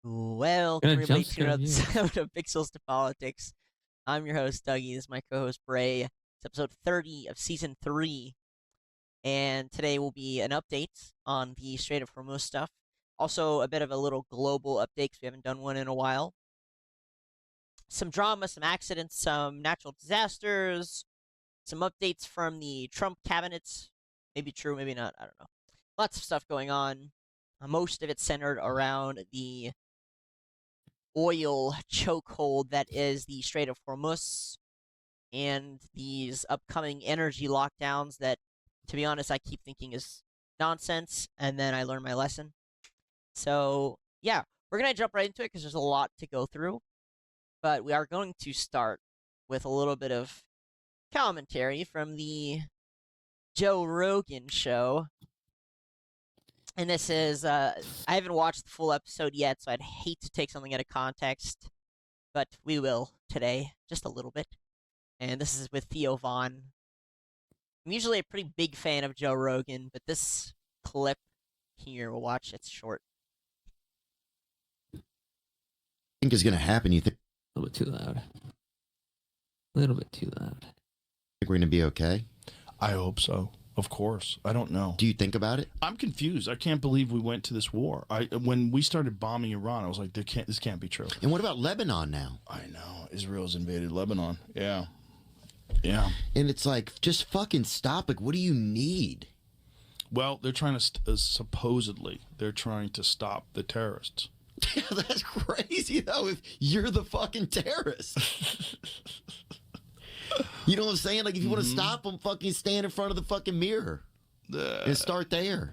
Welcome Gonna everybody jump to scare another you. episode of Pixels to Politics. I'm your host Dougie. This is my co-host Bray. It's episode 30 of season 3, and today will be an update on the Strait of Hormuz stuff. Also, a bit of a little global update because we haven't done one in a while. Some drama, some accidents, some natural disasters, some updates from the Trump cabinet. Maybe true, maybe not. I don't know. Lots of stuff going on. Most of it centered around the oil chokehold that is the Strait of Hormuz and these upcoming energy lockdowns that, to be honest, I keep thinking is nonsense, and then I learn my lesson. So, yeah, we're going to jump right into it because there's a lot to go through, but we are going to start with a little bit of commentary from the Joe Rogan show. And this is, I haven't watched the full episode yet, so I'd hate to take something out of context, but we will today, just a little bit. And this is with Theo Vaughn. I'm usually a pretty big fan of Joe Rogan, but this clip here, we'll watch, it's short. Think is going to happen? You think A little bit too loud. A little bit too loud. we're going to be okay? I hope so. Of course. I don't know. Do you think about it? I'm confused. I can't believe we went to this war. When we started bombing Iran, I was like, this can't be true. And what about Lebanon now? I know. Israel's invaded Lebanon. Yeah. Yeah. And it's like, just fucking stop. Like, what do you need? Well, they're trying to, supposedly, they're trying to stop the terrorists. Yeah, that's crazy, though, if you're the fucking terrorist. You know what I'm saying? Like, if you want to stop them, fucking stand in front of the fucking mirror and start there.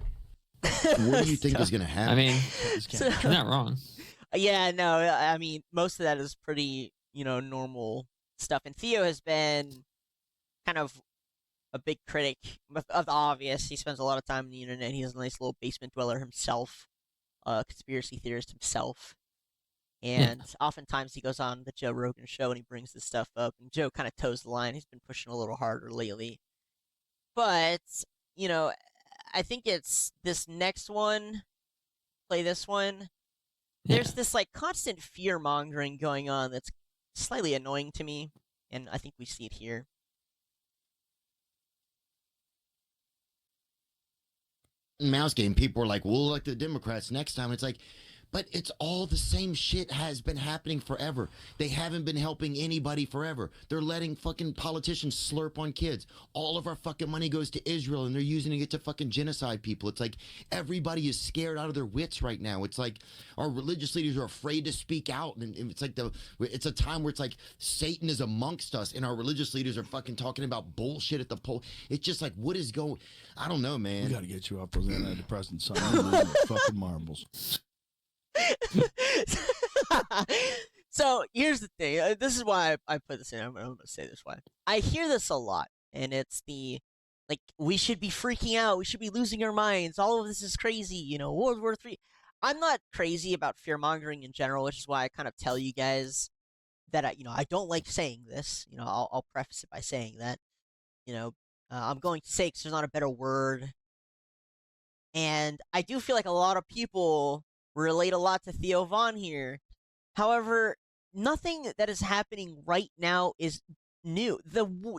What do you think is going to happen? I mean, So- you're not wrong. Yeah, no, I mean, most of that is pretty, normal stuff. And Theo has been kind of a big critic of the obvious. He spends a lot of time on the internet. He has a nice little basement dweller himself, conspiracy theorist himself. And oftentimes he goes on the Joe Rogan show and he brings this stuff up. And Joe kind of toes the line. He's been pushing a little harder lately. But, I think it's this next one. Play this one. There's this like constant fear mongering going on that's slightly annoying to me. And I think we see it here. Mouse game, people were like, we'll elect the Democrats next time. It's like, but it's all the same shit has been happening forever. They haven't been helping anybody forever. They're letting fucking politicians slurp on kids. All of our fucking money goes to Israel and they're using it to fucking genocide people. It's like everybody is scared out of their wits right now. It's like our religious leaders are afraid to speak out. And it's like it's a time where it's like Satan is amongst us and our religious leaders are fucking talking about bullshit at the poll. It's just like, what is going, I don't know, man. We got to get you off those antidepressants, son. I'm losing fucking marbles. So here's the thing. This is why I put this in. I'm going to say this why. I hear this a lot, and it's the like we should be freaking out. We should be losing our minds. All of this is crazy. World War III. I'm not crazy about fear mongering in general, which is why I kind of tell you guys that I don't like saying this. I'll preface it by saying that. I'm going to say because there's not a better word, and I do feel like a lot of people relate a lot to Theo Vaughn here. However, nothing that is happening right now is new.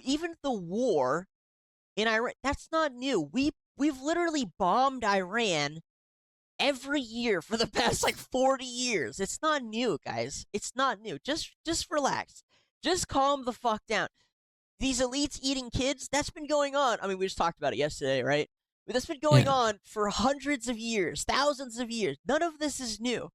Even the war in Iran, that's not new. We've literally bombed Iran every year for the past like 40 years. It's not new, guys. It's not new. Just relax. Just calm the fuck down. These elites eating kids, that's been going on. I mean, we just talked about it yesterday, right? That's been going on for hundreds of years, thousands of years. None of this is new.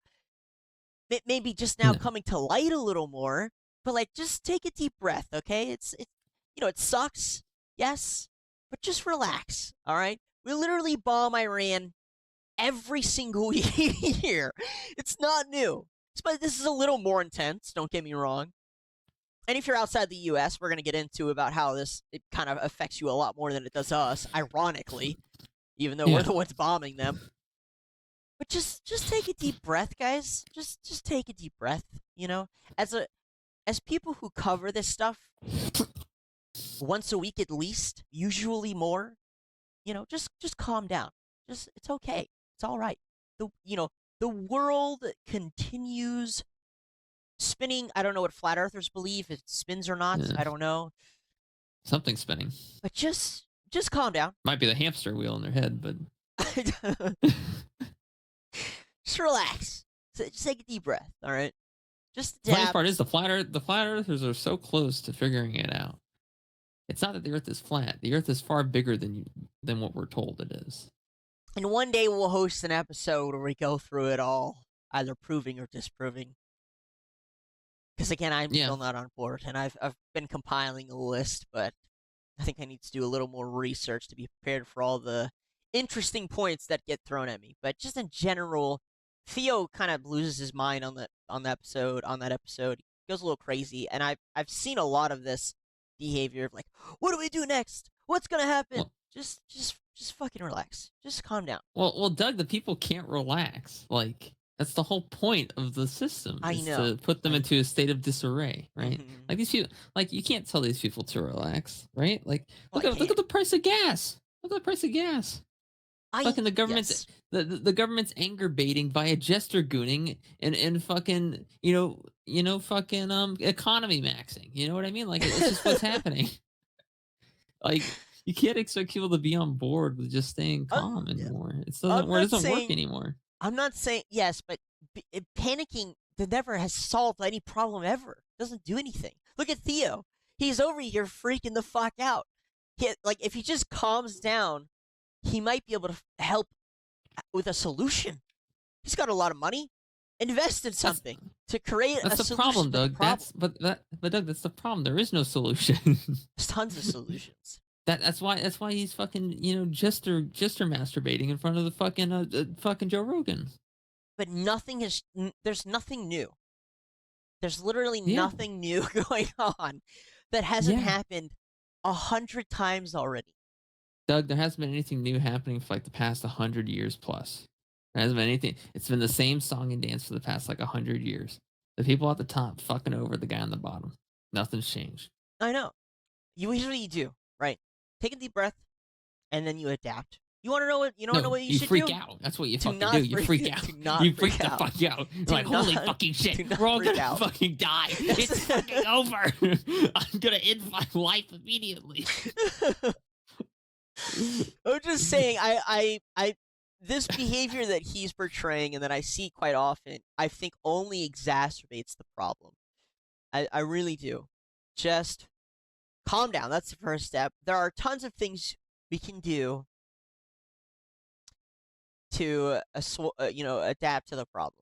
It may be just now coming to light a little more, but like, just take a deep breath, okay? It sucks, yes, but just relax, all right? We literally bomb Iran every single year. It's not new. But this is a little more intense, don't get me wrong. And if you're outside the U.S., we're going to get into about how it kind of affects you a lot more than it does us, ironically, even though we're the ones bombing them. But just take a deep breath, guys. Just take a deep breath, As people who cover this stuff once a week at least, usually more, just calm down. It's okay. It's all right. the world continues spinning. I don't know what flat earthers believe, if it spins or not. Yeah. I don't know. Something's spinning. But just calm down. Might be the hamster wheel in their head, but Just relax. Just take a deep breath, all right? Just the funny adapt. part is the flat earthers are so close to figuring it out. It's not that the Earth is flat. The Earth is far bigger than what we're told it is. And one day we'll host an episode where we go through it all, either proving or disproving. Because again, I'm still not on board, and I've been compiling a list, but I think I need to do a little more research to be prepared for all the interesting points that get thrown at me. But just in general, Theo kind of loses his mind on that episode. He goes a little crazy, and I've seen a lot of this behavior of like, what do we do next? What's gonna happen? Well, just fucking relax. Just calm down. Well, Doug, the people can't relax. Like, that's the whole point of the system. I is know. to put them into a state of disarray, right? Mhm. Like these people, like you can't tell these people to relax, right? Like, Well, look at the price of gas. Look at the price of gas. Fucking the government's the government's anger baiting via gesture gooning and fucking fucking economy maxing. You know what I mean? Like it's just what's happening. Like you can't expect people to be on board with just staying calm anymore. It doesn't work anymore. I'm not saying yes, but panicking never has solved any problem ever. It doesn't do anything. Look at Theo. He's over here freaking the fuck out. If he just calms down, he might be able to help with a solution. He's got a lot of money. Invest in something to create a solution. That's the problem, Doug. But Doug, that's the problem. There is no solution. There's tons of solutions. That's why he's fucking jester masturbating in front of the fucking Joe Rogan. But there's nothing new. There's literally nothing new going on that hasn't happened 100 times already. Doug, there hasn't been anything new happening for like the past 100 years plus. There hasn't been anything. It's been the same song and dance for the past 100 years. The people at the top fucking over the guy on the bottom. Nothing's changed. I know. Here's what you do, right? Take a deep breath, and then you adapt. You want to know what you should do? You freak out. That's what you fucking do. You freak out. You freak the fuck out. Like, holy fucking shit. We're all gonna fucking die. It's fucking over. I'm gonna end my life immediately. I'm just saying, this behavior that he's portraying and that I see quite often, I think only exacerbates the problem. I really do. Just calm down. That's the first step. There are tons of things we can do to adapt to the problem.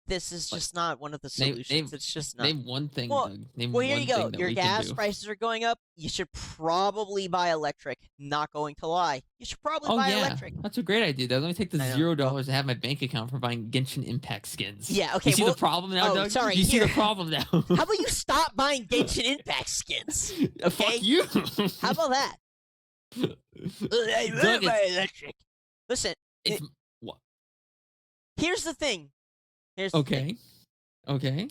This is just not one of the solutions. It's just not. Name one thing, well, Doug. Name well, here one you go. thing Your that gas we can do. prices are going up. You should probably buy electric. Not going to lie. You should probably buy electric. That's a great idea, Doug. Let me take the $0 I have in my bank account for buying Genshin Impact skins. Yeah, okay. You see the problem now, Doug? Sorry. You see the problem now. How about you stop buying Genshin Impact skins? Okay? Fuck you. How about that? Doug, buy electric. Listen. What? Here's the thing. Okay.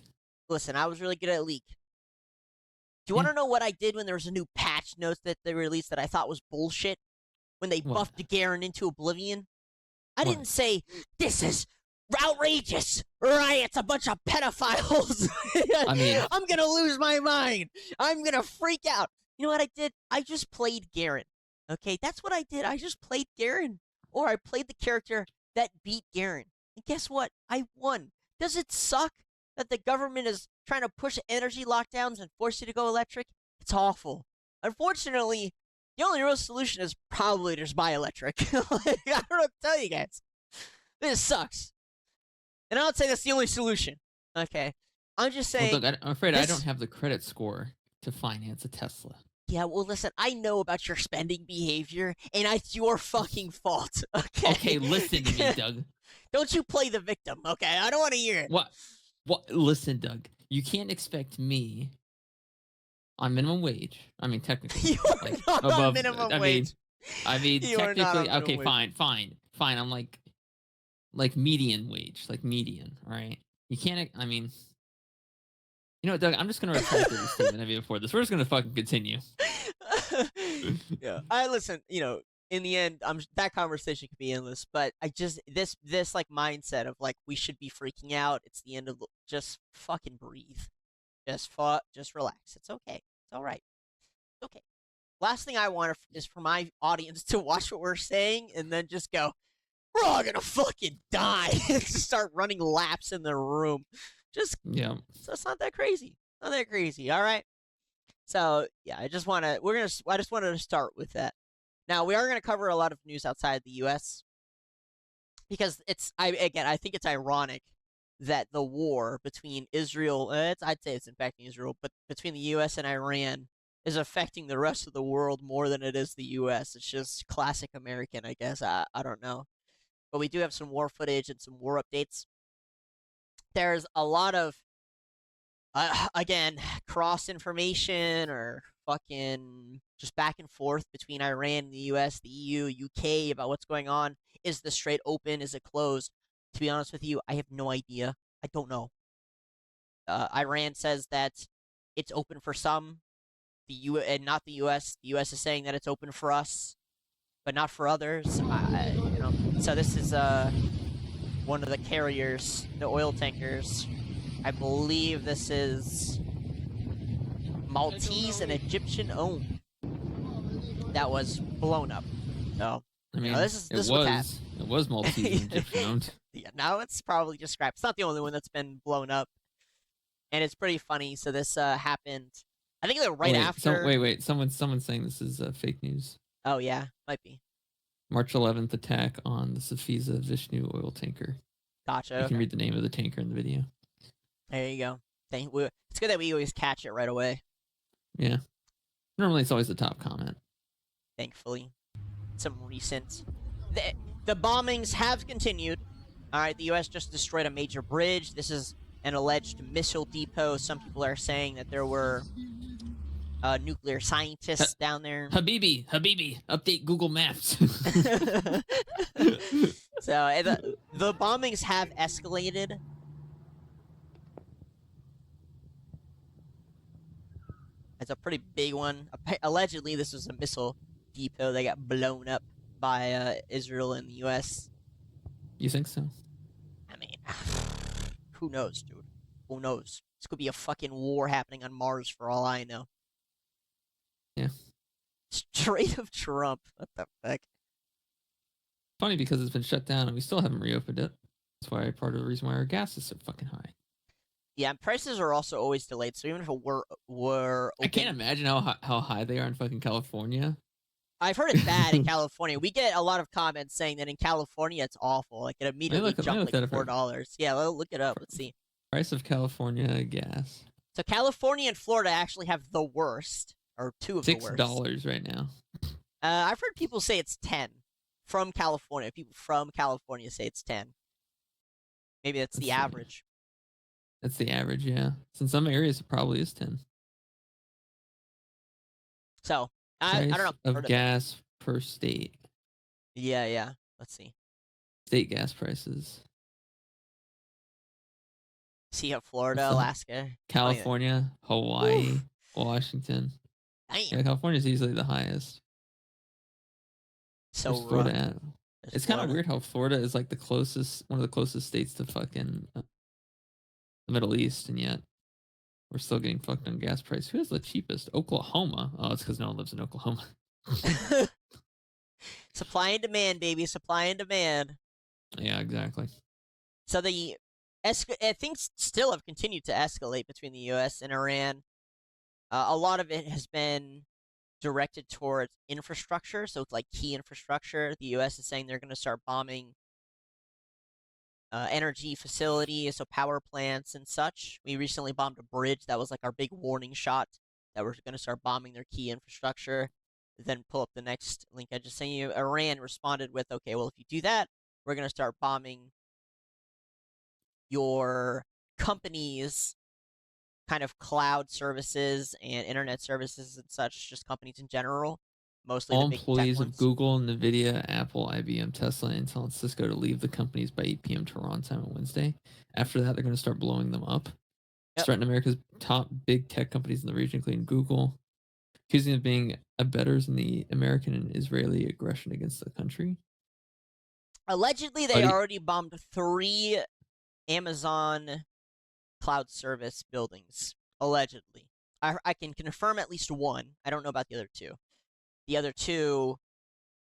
Listen, I was really good at Leak. Do you want to know what I did when there was a new patch notes that they released that I thought was bullshit? When they buffed Garen into oblivion? I didn't say, this is outrageous. Riot's a bunch of pedophiles. I'm going to lose my mind. I'm going to freak out. You know what I did? I just played Garen. Okay, that's what I did. I just played Garen. Or I played the character that beat Garen. And guess what? I won. Does it suck that the government is trying to push energy lockdowns and force you to go electric? It's awful. Unfortunately, the only real solution is probably just buy electric. I don't know what to tell you guys. This sucks. And I would say that's the only solution. Okay. I'm just saying. Well, look, I'm afraid I don't have the credit score to finance a Tesla. Yeah, well, listen, I know about your spending behavior, and it's your fucking fault. Okay. Okay, listen to me, Doug. Don't you play the victim, okay? I don't want to hear it. What? Listen, Doug. You can't expect me on minimum wage. I mean, technically. You are not on minimum wage. I mean, you technically. Okay, wage. fine. I'm like median wage, like median. All right. You can't. I mean, you know what, Doug? I'm just gonna retract this statement of you before this. We're just gonna fucking continue. Yeah. I listen. in the end, that conversation could be endless. But I just this like mindset of like we should be freaking out. It's the end of just fucking breathe. Just relax. It's okay. It's all right. It's okay. Last thing I want is for my audience to watch what we're saying and then just go, we're all gonna fucking die. Just start running laps in the room. Just So it's not that crazy. Not that crazy. All right. So yeah, I just wanted to start with that. Now we are gonna cover a lot of news outside the U.S. because I think it's ironic that the war between Israel, I'd say it's impacting Israel, but between the U.S. and Iran is affecting the rest of the world more than it is the U.S. It's just classic American, I guess. I don't know. But we do have some war footage and some war updates. There's a lot of, again, cross information or fucking just back and forth between Iran and the U.S., the EU, UK about what's going on. Is the Strait open? Is it closed? To be honest with you, I have no idea. I don't know. Iran says that it's open for some, and not the U.S. The U.S. is saying that it's open for us, but not for others. So this is one of the carriers, the oil tankers. I believe this is Maltese and Egyptian owned. That was blown up. So I mean, this it was Maltese and Egyptian owned. Yeah, now it's probably just scrap. It's not the only one that's been blown up, and it's pretty funny. So this happened. I think right after. Wait. Someone's saying this is fake news. Oh yeah, might be. March 11th attack on the Safiza Vishnu oil tanker. Gotcha. You can read the name of the tanker in the video. There you go. It's good that we always catch it right away. Yeah. Normally it's always the top comment. Thankfully. Some recent. The bombings have continued. All right, the U.S. just destroyed a major bridge. This is an alleged missile depot. Some people are saying that there were nuclear scientists down there. Habibi, update Google Maps. So the bombings have escalated. It's a pretty big one. Allegedly, this was a missile depot that got blown up by Israel and the U.S. You think so? I mean, who knows, dude? Who knows? This could be a fucking war happening on Mars for all I know. Yeah. Strait of Trump. What the fuck? Funny because it's been shut down and we still haven't reopened it. That's why part of the reason why our gas is so fucking high. Yeah, and prices are also always delayed. So even if it were open, I can't imagine how high they are in fucking California. I've heard it's bad in California. We get a lot of comments saying that in California it's awful. Like it immediately jumped like $4. Yeah, look it up. Let's see. Price of California gas. So California and Florida actually have the worst, or two of the worst. $6 right now. I've heard people say it's 10 from California. People from California say it's 10. Maybe that's the average. That's the average, yeah. So in some areas, it probably is 10. So, I don't know. Of gas per state. Yeah. Let's see. State gas prices. See how Florida, Alaska. California, Hawaii, Washington. Damn. Yeah, California's easily the highest. So Florida at? It's kind of weird how Florida is like one of the closest states to fucking the Middle East, and yet we're still getting fucked on gas price. Who has the cheapest? Oklahoma. Oh, it's because no one lives in Oklahoma. Supply and demand, baby. Supply and demand. Yeah, exactly. So things still have continued to escalate between the U.S. and Iran. A lot of it has been directed towards infrastructure, so it's like key infrastructure. The U.S. is saying they're going to start bombing energy facilities, so power plants and such. We recently bombed a bridge. That was like our big warning shot that we're going to start bombing their key infrastructure. Then pull up the next link I just sent you. Iran responded with, okay, well, if you do that, we're going to start bombing your companies' kind of cloud services and internet services and such, just companies in general. Mostly all the big employees tech of ones. Google, Nvidia, Apple, IBM, Tesla, Intel, and Cisco to leave the companies by 8 p.m. Tehran time on Wednesday. After that, they're going to start blowing them up. Yep. Threaten America's top big tech companies in the region, including Google, accusing of being abettors in the American and Israeli aggression against the country. Allegedly, they already bombed 3 Amazon cloud service buildings. Allegedly. I can confirm at least 1. I don't know about the other 2. The other 2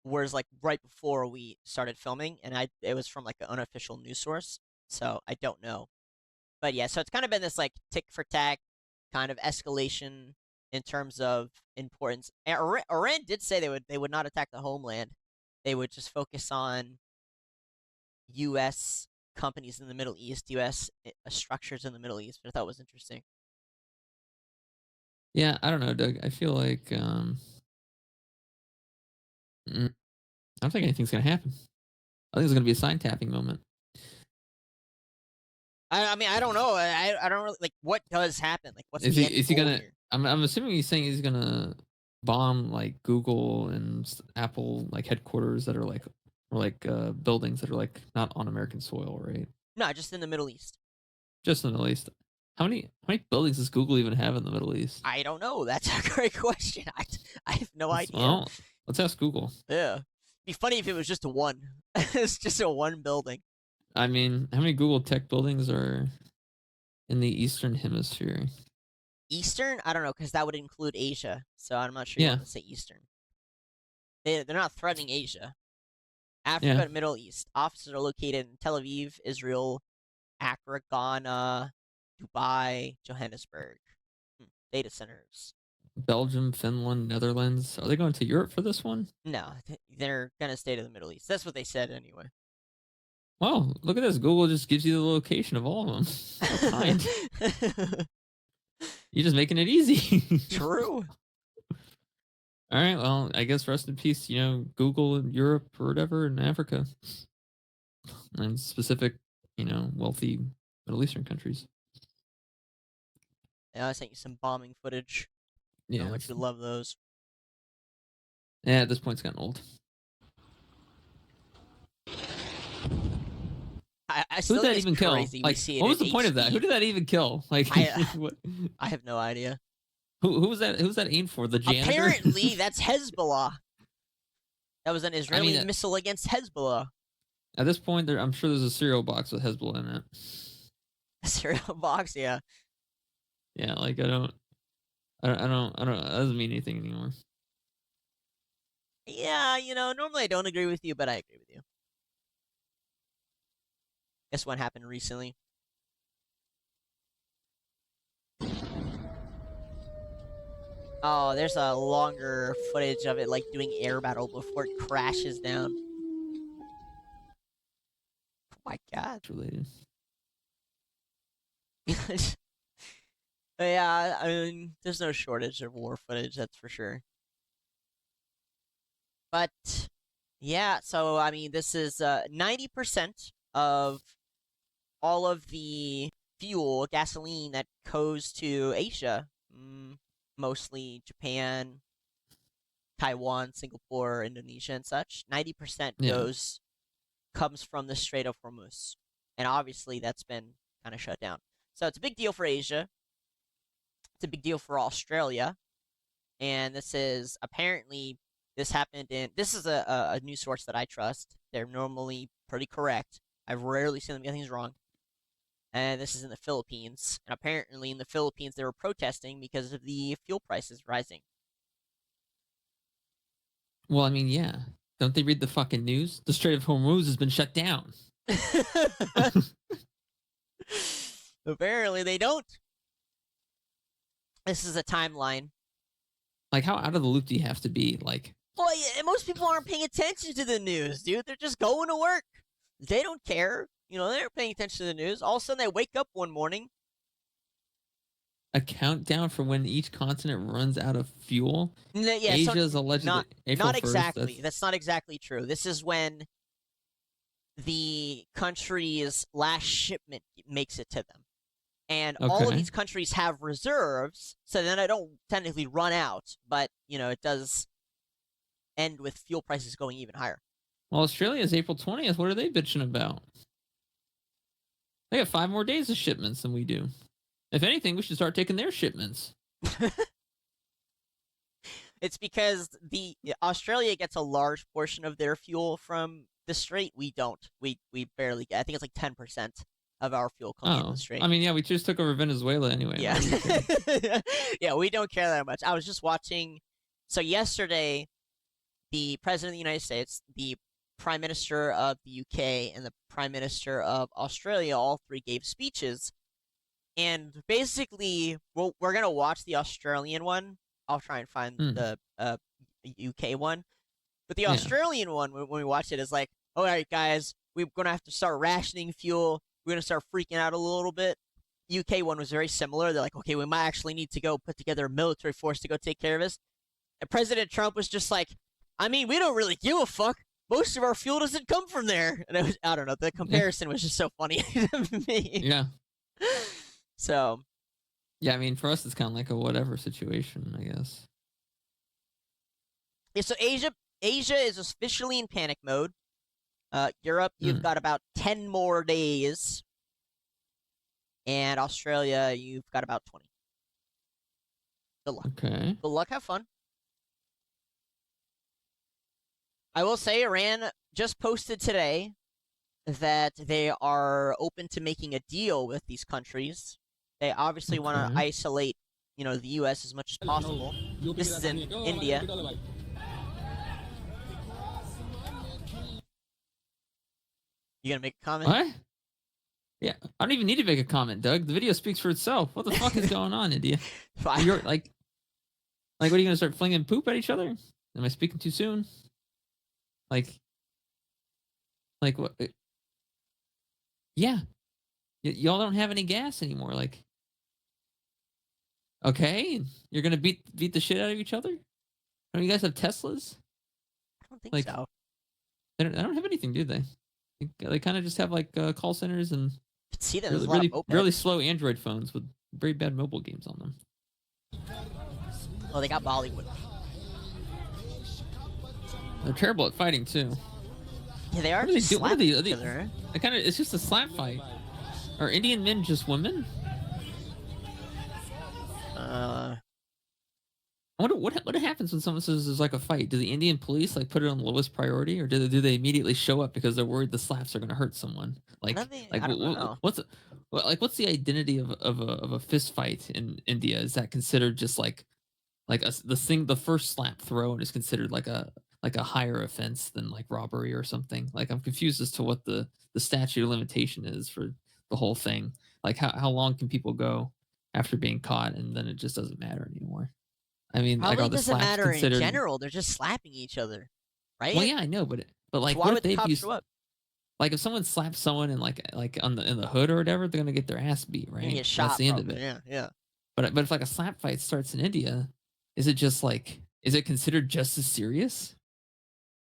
was like right before we started filming, and it was from like an unofficial news source, so I don't know. But yeah, so it's kind of been this like tick for tack kind of escalation in terms of importance. Iran did say they would not attack the homeland. They would just focus on U.S. companies in the Middle East, U.S. structures in the Middle East, which I thought was interesting. Yeah, I don't know, Doug. I feel like I don't think anything's gonna happen. I think it's gonna be a sign tapping moment. I mean, I don't know. I don't really like what does happen. Like, what's the end Is he goal gonna? here? I'm assuming he's saying he's gonna bomb like Google and Apple like headquarters that are like buildings that are like not on American soil, right? No, just in the Middle East. Just in the Middle East. How many buildings does Google even have in the Middle East? I don't know. That's a great question. I have no idea. Well, let's ask Google. Yeah, it'd be funny if it was just a 1. It's just a 1 building. I mean, how many Google tech buildings are in the Eastern Hemisphere? Eastern? I don't know, because that would include Asia. So I'm not sure you want to say Eastern. They're not threatening Asia. Africa and Middle East. Offices are located in Tel Aviv, Israel, Accra, Ghana, Dubai, Johannesburg. Data centers. Belgium, Finland, Netherlands. Are they going to Europe for this one? No, they're going to stay to the Middle East. That's what they said anyway. Wow, look at this. Google just gives you the location of all of them. How kind. You're just making it easy. True. All right, well, I guess rest in peace, Google in Europe or whatever, in Africa. And specific, wealthy Middle Eastern countries. Yeah, I sent you some bombing footage. Yeah. How much you love those. Yeah, at this point, it's gotten old. I Who did that even kill? Like, what was the point of that? Who did that even kill? Like, I have no idea. Who was that? Who was that aimed for? The janitor? Apparently, that's Hezbollah. That was an Israeli missile against Hezbollah. At this point, I'm sure there's a cereal box with Hezbollah in it. A cereal box, yeah. Yeah, like I don't. That doesn't mean anything anymore. Yeah, normally I don't agree with you, but I agree with you. Guess what happened recently? Oh, there's a longer footage of it, like, doing air battle before it crashes down. Oh my god. It's related. Yeah, I mean, there's no shortage of war footage, that's for sure. But, yeah, so, I mean, this is 90% of all of the fuel, gasoline that goes to Asia. Mostly Japan, Taiwan, Singapore, Indonesia, and such. 90% comes from the Strait of Hormuz. And obviously, that's been kind of shut down. So it's a big deal for Asia. It's a big deal for Australia. And this is apparently, this happened in, this is a news source that I trust. They're normally pretty correct. I've rarely seen them get things wrong. And this is in the Philippines. And apparently in the Philippines, they were protesting because of the fuel prices rising. Well, I mean, yeah. Don't they read the fucking news? The Strait of Hormuz has been shut down. Apparently they don't. This is a timeline. Like, how out of the loop do you have to be? Like, well, yeah, most people aren't paying attention to the news, dude. They're just going to work. They don't care. They're paying attention to the news. All of a sudden, they wake up one morning. A countdown for when each continent runs out of fuel? Yeah, Asia's allegedly April not 1st, exactly. That's not exactly true. This is when the country's last shipment makes it to them. And all of these countries have reserves, so then I don't technically run out, but, it does end with fuel prices going even higher. Well, Australia's April 20th. What are they bitching about? They got 5 more days of shipments than we do. If anything, we should start taking their shipments. It's because the Australia gets a large portion of their fuel from the Strait. We don't. We barely get. I think it's like 10% of our fuel coming in the Strait. I mean, yeah, we just took over Venezuela anyway. Yeah. Yeah, we don't care that much. I was just watching. So yesterday, the President of the United States, the Prime Minister of the UK, and the Prime Minister of Australia, all three gave speeches. And basically, well, we're going to watch the Australian one. I'll try and find the UK one. But the Australian one, when we watch it, is like, all right, guys, we're going to have to start rationing fuel. We're going to start freaking out a little bit. UK one was very similar. They're like, okay, we might actually need to go put together a military force to go take care of this. And President Trump was just like, I mean, we don't really give a fuck. Most of our fuel doesn't come from there. And it was, I don't know, the comparison was just so funny to me. Yeah. So. Yeah, I mean, for us, it's kind of like a whatever situation, I guess. Yeah, so Asia is officially in panic mode. Europe, you've got about 10 more days. And Australia, you've got about 20. Good luck. Okay. Good luck, have fun. I will say Iran just posted today that they are open to making a deal with these countries. They obviously want to isolate, the U.S. as much as possible. This is in India. You gonna make a comment? What? Yeah, I don't even need to make a comment, Doug. The video speaks for itself. What the fuck is going on, India? You're like, what are you gonna start flinging poop at each other? Am I speaking too soon? Like what? Yeah, y'all don't have any gas anymore. Like, okay, you're gonna beat the shit out of each other. Don't you guys have Teslas? I don't think so. They don't have anything, do they? They kind of just have like call centers and see them really slow Android phones with very bad mobile games on them. Oh, they got Bollywood. They're terrible at fighting too. Yeah, they are. What are they? It's just a slap fight. Are Indian men just women? I wonder what happens when someone says there's like a fight. Do the Indian police like put it on the lowest priority, or do they immediately show up because they're worried the slaps are going to hurt someone? Like, I don't know. What's the identity of a fist fight in India? Is that considered just like the first slap throw and is considered like a higher offense than like robbery or something? Like, I'm confused as to what the statute of limitation is for the whole thing. Like, how long can people go after being caught and then it just doesn't matter anymore? I mean, probably like, all the doesn't matter considered... in general. They're just slapping each other, right? Well, yeah, I know, but like, why what would if the cops show up? Like, if someone slaps someone in like in the hood or whatever, they're gonna get their ass beat, right? Get shot, that's the end probably. of it. Yeah. But if like a slap fight starts in India, is it considered just as serious?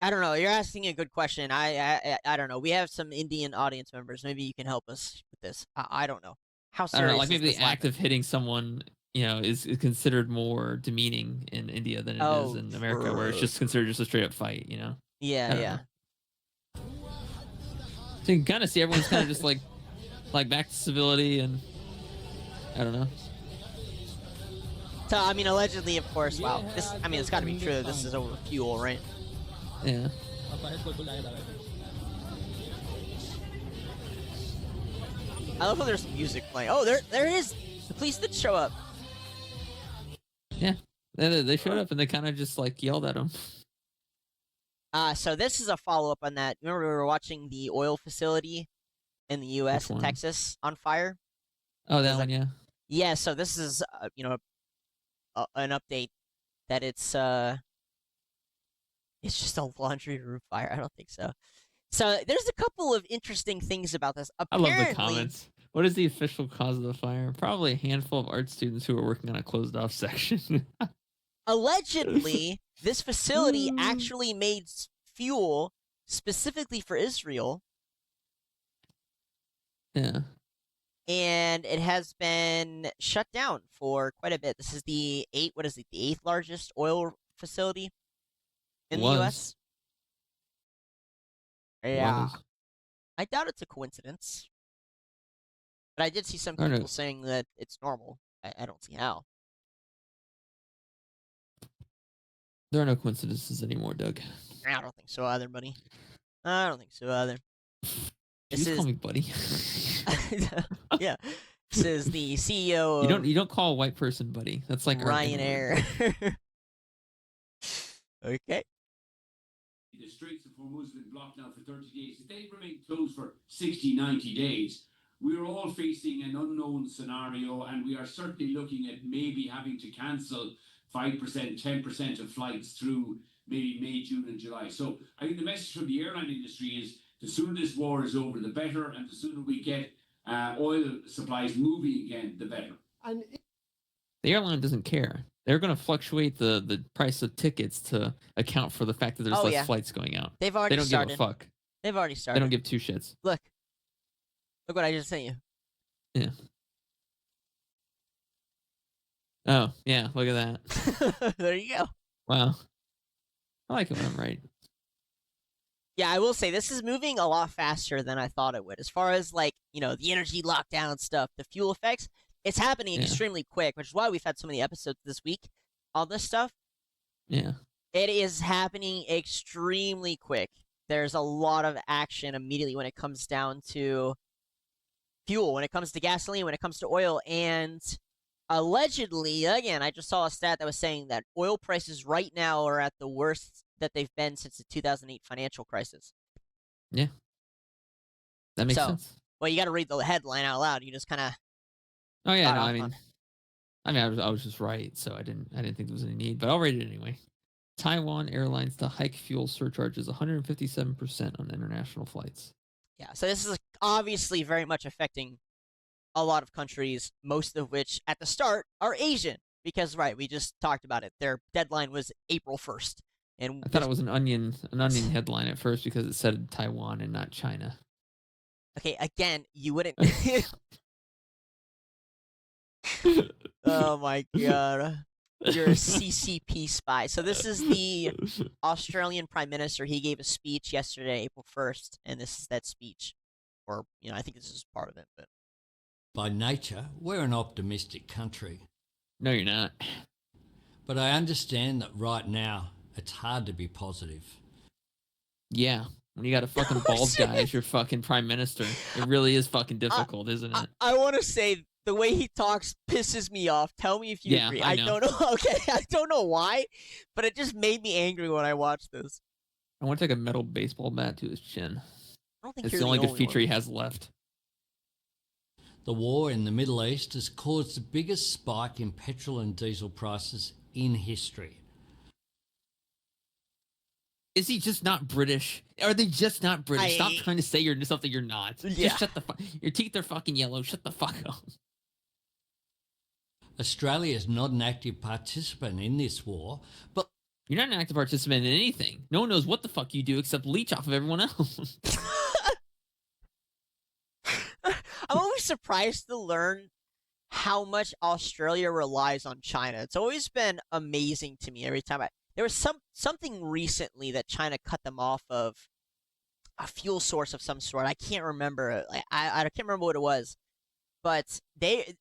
I don't know. You're asking a good question. I don't know. We have some Indian audience members. Maybe you can help us with this. I don't know. How serious? I don't know, like maybe is the act of hitting someone, is considered more demeaning in India than it is in America, where it's just considered just a straight up fight, Yeah. So you can kind of see everyone's kind of just like back to civility, and I don't know. So I mean, allegedly, of course. Wow. It's got to be true that this is over fuel, right? Yeah. I love how there's music playing. Oh, there it is. The police did show up. Yeah, they showed up and they kind of just like yelled at him. So this is a follow-up on that. Remember we were watching the oil facility in the U.S. in Texas on fire? Oh, that one, yeah. Yeah, so this is, an update that it's just a laundry room fire. I don't think so. So there's a couple of interesting things about this. Apparently, I love the comments. What is the official cause of the fire? Probably a handful of art students who are working on a closed-off section. Allegedly, this facility actually made fuel specifically for Israel. Yeah. And it has been shut down for quite a bit. This is the eighth largest oil facility in the U.S.? Yeah. I doubt it's a coincidence. But I did see some people saying that it's normal. I don't see how. There are no coincidences anymore, Doug. I don't think so either, buddy. I don't think so either. You just call me buddy. Yeah. This is the CEO of You don't call a white person buddy. That's like Ryanair. Okay. The Straits of Hormuz have been blocked now for 30 days. If they remain closed for 60, 90 days, we're all facing an unknown scenario, and we are certainly looking at maybe having to cancel 5%, 10% of flights through maybe May, June, and July. So I think the message from the airline industry is the sooner this war is over, the better, and the sooner we get oil supplies moving again, the better. The airline doesn't care. They're going to fluctuate the price of tickets to account for the fact that there's less flights going out. They've already They don't started. give a fuck. They've already They started. don't give two shits. Look what I just sent you. Yeah. Oh, yeah, look at that. There you go. Wow. I like it when I'm right. Yeah, I will say this is moving a lot faster than I thought it would. As far as the energy lockdown stuff, the fuel effects, it's happening extremely quick, which is why we've had so many episodes this week on this stuff. Yeah. It is happening extremely quick. There's a lot of action immediately when it comes down to fuel, when it comes to gasoline, when it comes to oil, and allegedly, again, I just saw a stat that was saying that oil prices right now are at the worst that they've been since the 2008 financial crisis. Yeah. That makes sense. Well, you got to read the headline out loud. You just kind of. Oh yeah, no, I was just right, so I didn't think there was any need, but I'll read it anyway. Taiwan Airlines to hike fuel surcharges 157% on international flights. Yeah, so this is obviously very much affecting a lot of countries, most of which at the start are Asian, because we just talked about it. Their deadline was April 1st. And I thought it was an onion headline at first because it said Taiwan and not China. Okay, again, you wouldn't. Oh my god. You're a CCP spy. So this is the Australian Prime Minister. He gave a speech yesterday, April 1st, and this is that speech. Or, I think this is part of it. But by nature, we're an optimistic country. No, you're not. But I understand that right now, it's hard to be positive. Yeah. When you got a fucking bald guy as your fucking prime minister, it really is fucking difficult, isn't it? I want to say the way he talks pisses me off. Tell me if you agree. I don't know. Okay, I don't know why, but it just made me angry when I watched this. I want to take a metal baseball bat to his chin. I don't think it's you're the only good one. feature he has left. The war in the Middle East has caused the biggest spike in petrol and diesel prices in history. Is he just not British? Are they just not British? Stop trying to say you're something you're not. Yeah. Just shut the fuck. Your teeth are fucking yellow. Shut the fuck up. Australia is not an active participant in this war, but you're not an active participant in anything. No one knows what the fuck you do except leech off of everyone else. I'm always surprised to learn how much Australia relies on China. It's always been amazing to me every time there was something recently that China cut them off of a fuel source of some sort. I can't remember. I can't remember what it was. But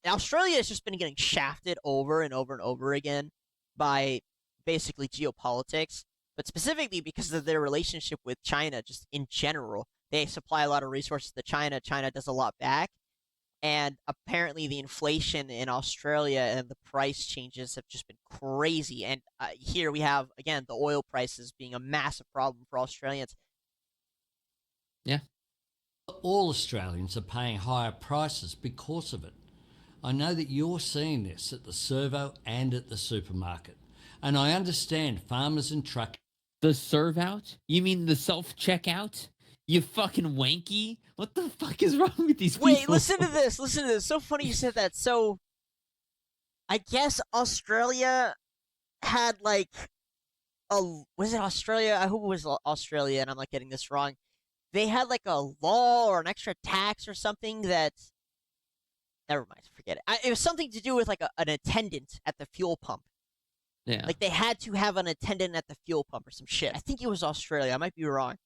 Australia has just been getting shafted over and over and over again by basically geopolitics, but specifically because of their relationship with China just in general. They supply a lot of resources to China. China does a lot back. And apparently the inflation in Australia and the price changes have just been crazy. And here we have, again, the oil prices being a massive problem for Australians. Yeah. All Australians are paying higher prices because of it. I know that you're seeing this at the servo and at the supermarket. And I understand farmers and truckers. The serve out? You mean the self-checkout? You fucking wanky? What the fuck is wrong with these people? Wait, listen to this. Listen to this. So funny you said that. So, I guess Australia had was it Australia? I hope it was Australia and I'm not getting this wrong. They had a law or an extra tax or something that, never mind, forget it. It was something to do with an attendant at the fuel pump. Yeah. They had to have an attendant at the fuel pump or some shit. I think it was Australia. I might be wrong.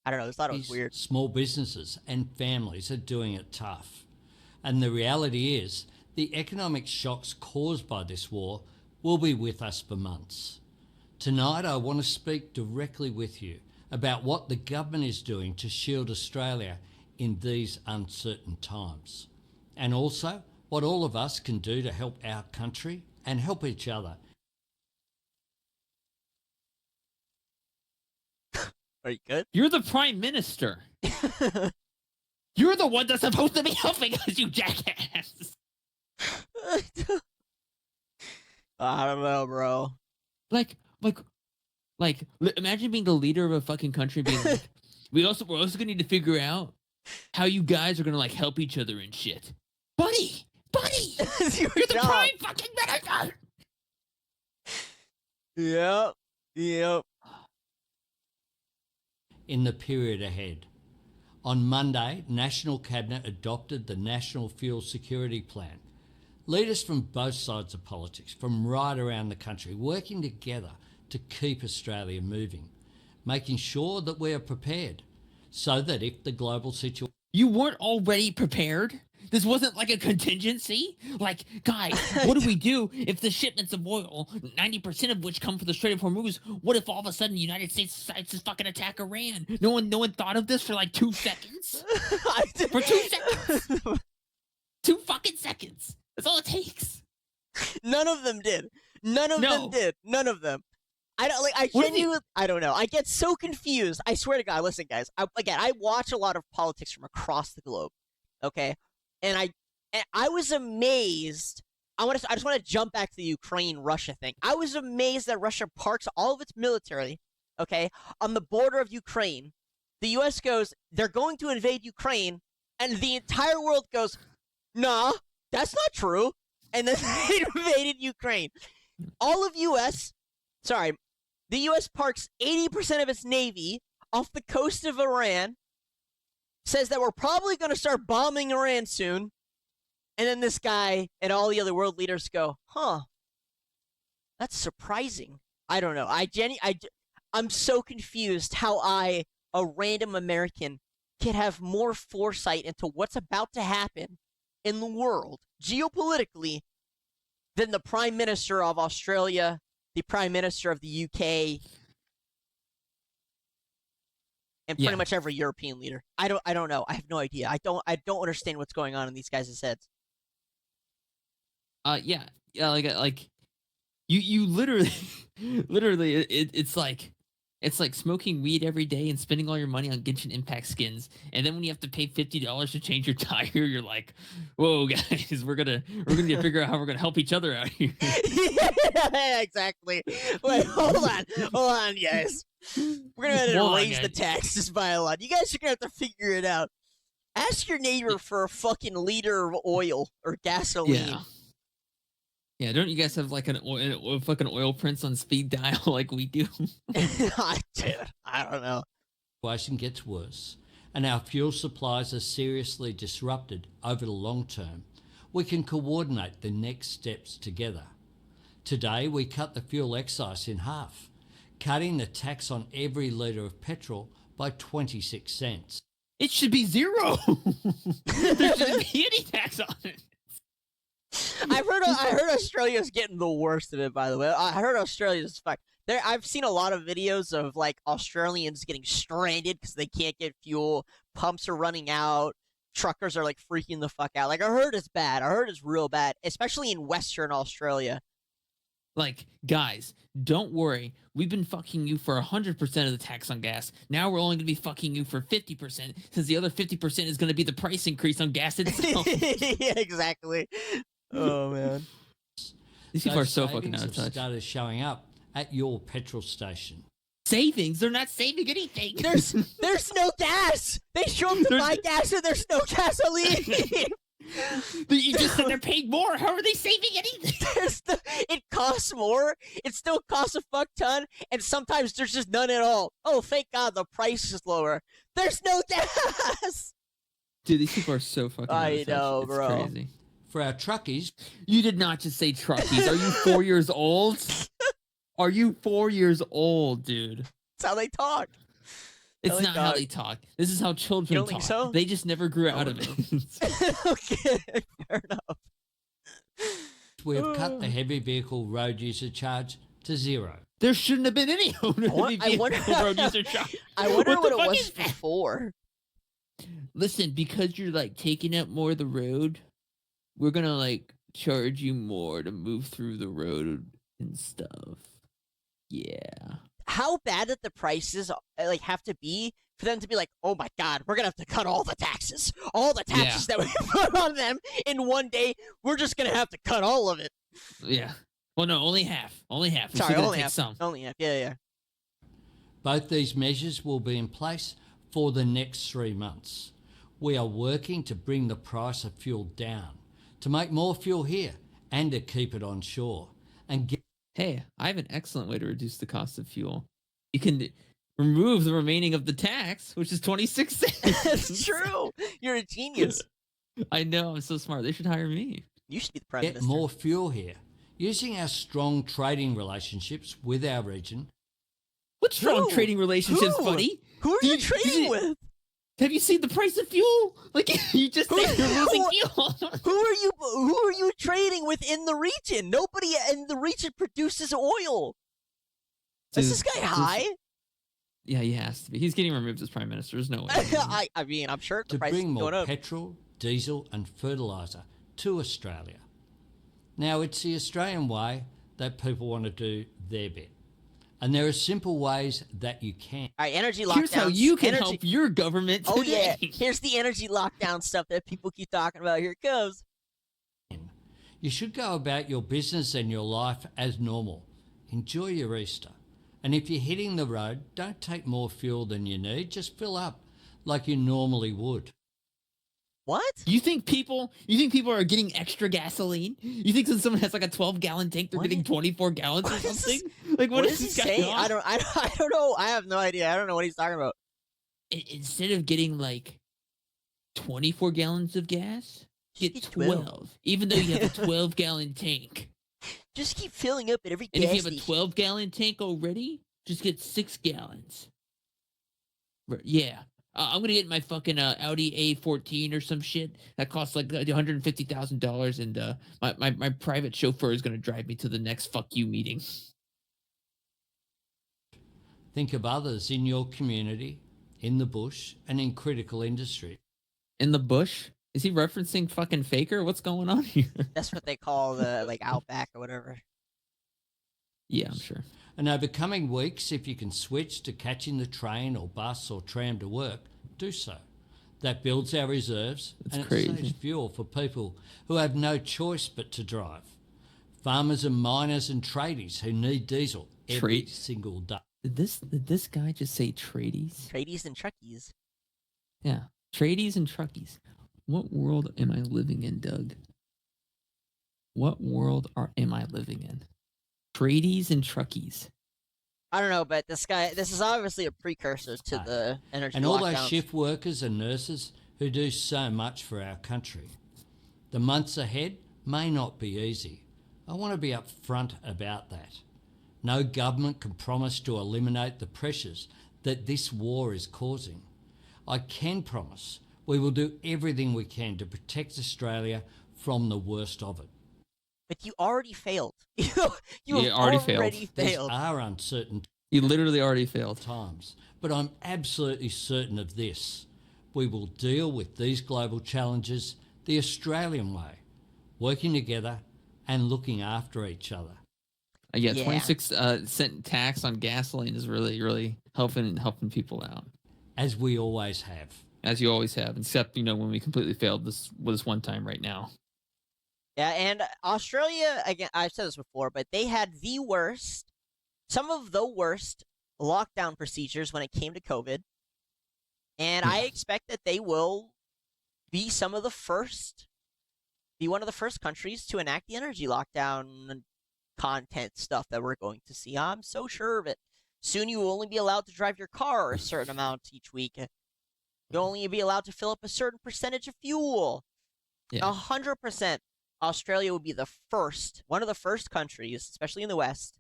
I don't know. I thought it was weird. Small businesses and families are doing it tough. And the reality is, the economic shocks caused by this war will be with us for months. Tonight, I want to speak directly with you about what the government is doing to shield Australia in these uncertain times, and also what all of us can do to help our country and help each other. Are you good? You're the Prime Minister. You're the one that's supposed to be helping us, you jackass. I don't know, bro. Like, imagine being the leader of a fucking country being like, we're also gonna need to figure out how you guys are gonna like help each other and shit. Buddy! You're the Prime fucking Minister! Yep. In the period ahead. On Monday, National Cabinet adopted the National Fuel Security Plan. Leaders from both sides of politics, from right around the country, working together to keep Australia moving, making sure that we are prepared, so that if the global situation... You weren't already prepared? This wasn't like a contingency? Like, guys, what do we do if the shipments of oil, 90% of which come from the Strait of Hormuz, what if all of a sudden the United States decides to fucking attack Iran? No one thought of this for like 2 seconds? For 2 seconds? 2 fucking seconds. That's all it takes. None of them did. None of them. I don't like. I don't know. I get so confused. I swear to God. Listen, guys. I watch a lot of politics from across the globe. Okay, and I was amazed. I just want to jump back to the Ukraine-Russia thing. I was amazed that Russia parks all of its military, okay, on the border of Ukraine. The U.S. goes, they're going to invade Ukraine, and the entire world goes, nah, that's not true. And then they invaded Ukraine. The U.S. parks 80% of its Navy off the coast of Iran, says that we're probably going to start bombing Iran soon, and then this guy and all the other world leaders go, that's surprising. I don't know. I'm so confused how a random American, can have more foresight into what's about to happen in the world, geopolitically, than the Prime Minister of Australia, the Prime Minister of the UK, and pretty much every European leader. I don't know. I have no idea. I don't understand what's going on in these guys' heads. Yeah, like you literally it's like smoking weed every day and spending all your money on Genshin Impact skins, and then when you have to pay $50 to change your tire, you're like, whoa, guys, we're gonna need to figure out how we're gonna help each other out here. Yeah, exactly. Wait, hold on, guys. We're gonna have to raise the taxes by a lot. You guys are gonna have to figure it out. Ask your neighbor for a fucking liter of oil or gasoline. Yeah, don't you guys have like a fucking oil prince on speed dial like we do? Dude, I don't know. The situation gets worse, and our fuel supplies are seriously disrupted over the long term. We can coordinate the next steps together. Today, we cut the fuel excise in half, cutting the tax on every litre of petrol by 26 cents. It should be zero. There shouldn't be any tax on it. I heard Australia's getting the worst of it, by the way. I heard Australia's fuck. I've seen a lot of videos of like Australians getting stranded because they can't get fuel. Pumps are running out. Truckers are like freaking the fuck out. Like, I heard it's bad. I heard it's real bad, especially in Western Australia. Like, guys, don't worry. We've been fucking you for 100% of the tax on gas. Now we're only going to be fucking you for 50%, since the other 50% is going to be the price increase on gas itself. Yeah, exactly. Oh, man. These people are so fucking out of touch. Started showing up at your petrol station. Savings? They're not saving anything. There's no gas. They show up to buy gas and there's no gasoline. You just said they're paying more. How are they saving anything? It costs more. It still costs a fuck ton, and sometimes there's just none at all. Oh, thank God the price is lower. There's no gas. Dude, these people are so fucking out of touch. I know, it's bro. Crazy. For our truckies. You did not just say truckies. Are you 4 years old? Are you 4 years old, dude? That's how they talk. It's not how they talk. This is how children talk. Think so? They just never grew out of it. Okay, fair enough. We have cut the heavy vehicle road user charge to zero. There shouldn't have been any owner I wonder road user charge. I wonder what the it fuck was is that? before. Listen, because you're like taking up more of the road, we're gonna like charge you more to move through the road and stuff. Yeah. How bad did the prices like have to be for them to be like, oh my god, we're gonna have to cut all the taxes that we put on them in one day. We're just gonna have to cut all of it. Yeah. Well, no, only half. Only half. Sorry, only half. Some. Only half. Yeah. Both these measures will be in place for the next 3 months. We are working to bring the price of fuel down, to make more fuel here, and to keep it on shore. And Hey, I have an excellent way to reduce the cost of fuel. You can remove the remaining of the tax, which is 26 cents. That's true. You're a genius. I know. I'm so smart. They should hire me. You should be the prime get minister. more fuel here. Using our strong trading relationships with our region. What strong Who? trading relationships, Who? buddy? Who are you trading with? Have you seen the price of fuel? Like you just said, you're losing fuel. Who are you trading with in the region? Nobody in the region produces oil. Is this guy high? Yeah, he has to be. He's getting removed as prime minister. There's no way. I mean, I'm sure the To price is bring more going up. petrol, diesel and fertiliser to Australia. Now, it's the Australian way that people want to do their bit. And there are simple ways that you can. All right, energy lockdowns. Here's how you can help your government today. Oh yeah, here's the energy lockdown stuff that people keep talking about. Here it goes. You should go about your business and your life as normal. Enjoy your Easter. And if you're hitting the road, don't take more fuel than you need. Just fill up like you normally would. What? You think people are getting extra gasoline? You think since someone has like a 12-gallon tank, they're getting 24 gallons or something? Like what is he this guy saying? on? I don't know. I have no idea. I don't know what he's talking about. Instead of getting like 24 gallons of gas, Just get get 12. Even though you have a 12-gallon tank. Just keep filling up at every And gas if you have a 12-gallon tank already, just get 6 gallons. Yeah. I'm going to get my fucking Audi A14 or some shit. That costs like $150,000, and my private chauffeur is going to drive me to the next fuck you meeting. Think of others in your community, in the bush, and in critical industry. In the bush? Is he referencing fucking Faker? What's going on here? That's what they call the like Outback or whatever. Yeah, I'm sure. And over coming weeks, if you can switch to catching the train or bus or tram to work, do so. That builds our reserves and crazy. it saves fuel for people who have no choice but to drive. Farmers and miners and tradies who need diesel every single day. Did this guy just say tradies? Tradies and truckies. Yeah, tradies and truckies. What world am I living in, Doug? What world am I living in? Tradies and truckies. I don't know, but this is obviously a precursor to the energy And all lockdowns. those shift workers and nurses who do so much for our country. The months ahead may not be easy. I want to be upfront about that. No government can promise to eliminate the pressures that this war is causing. I can promise we will do everything we can to protect Australia from the worst of it. But you already failed. you Yeah, already already These failed. are uncertain You literally already failed. times, but I'm absolutely certain of this. We will deal with these global challenges the Australian way, working together and looking after each other. Yeah, Yeah. 26-cent tax on gasoline is really helping people out, As we always have. as you always have. Except when we completely failed this one time right now. Yeah, and Australia, again, I've said this before, but they had some of the worst lockdown procedures when it came to COVID. And I expect that they will be one of the first countries to enact the energy lockdown content stuff that we're going to see. I'm so sure of it. Soon you will only be allowed to drive your car a certain amount each week. You'll only be allowed to fill up a certain percentage of fuel. Yeah. 100%. Australia will be one of the first countries, especially in the West,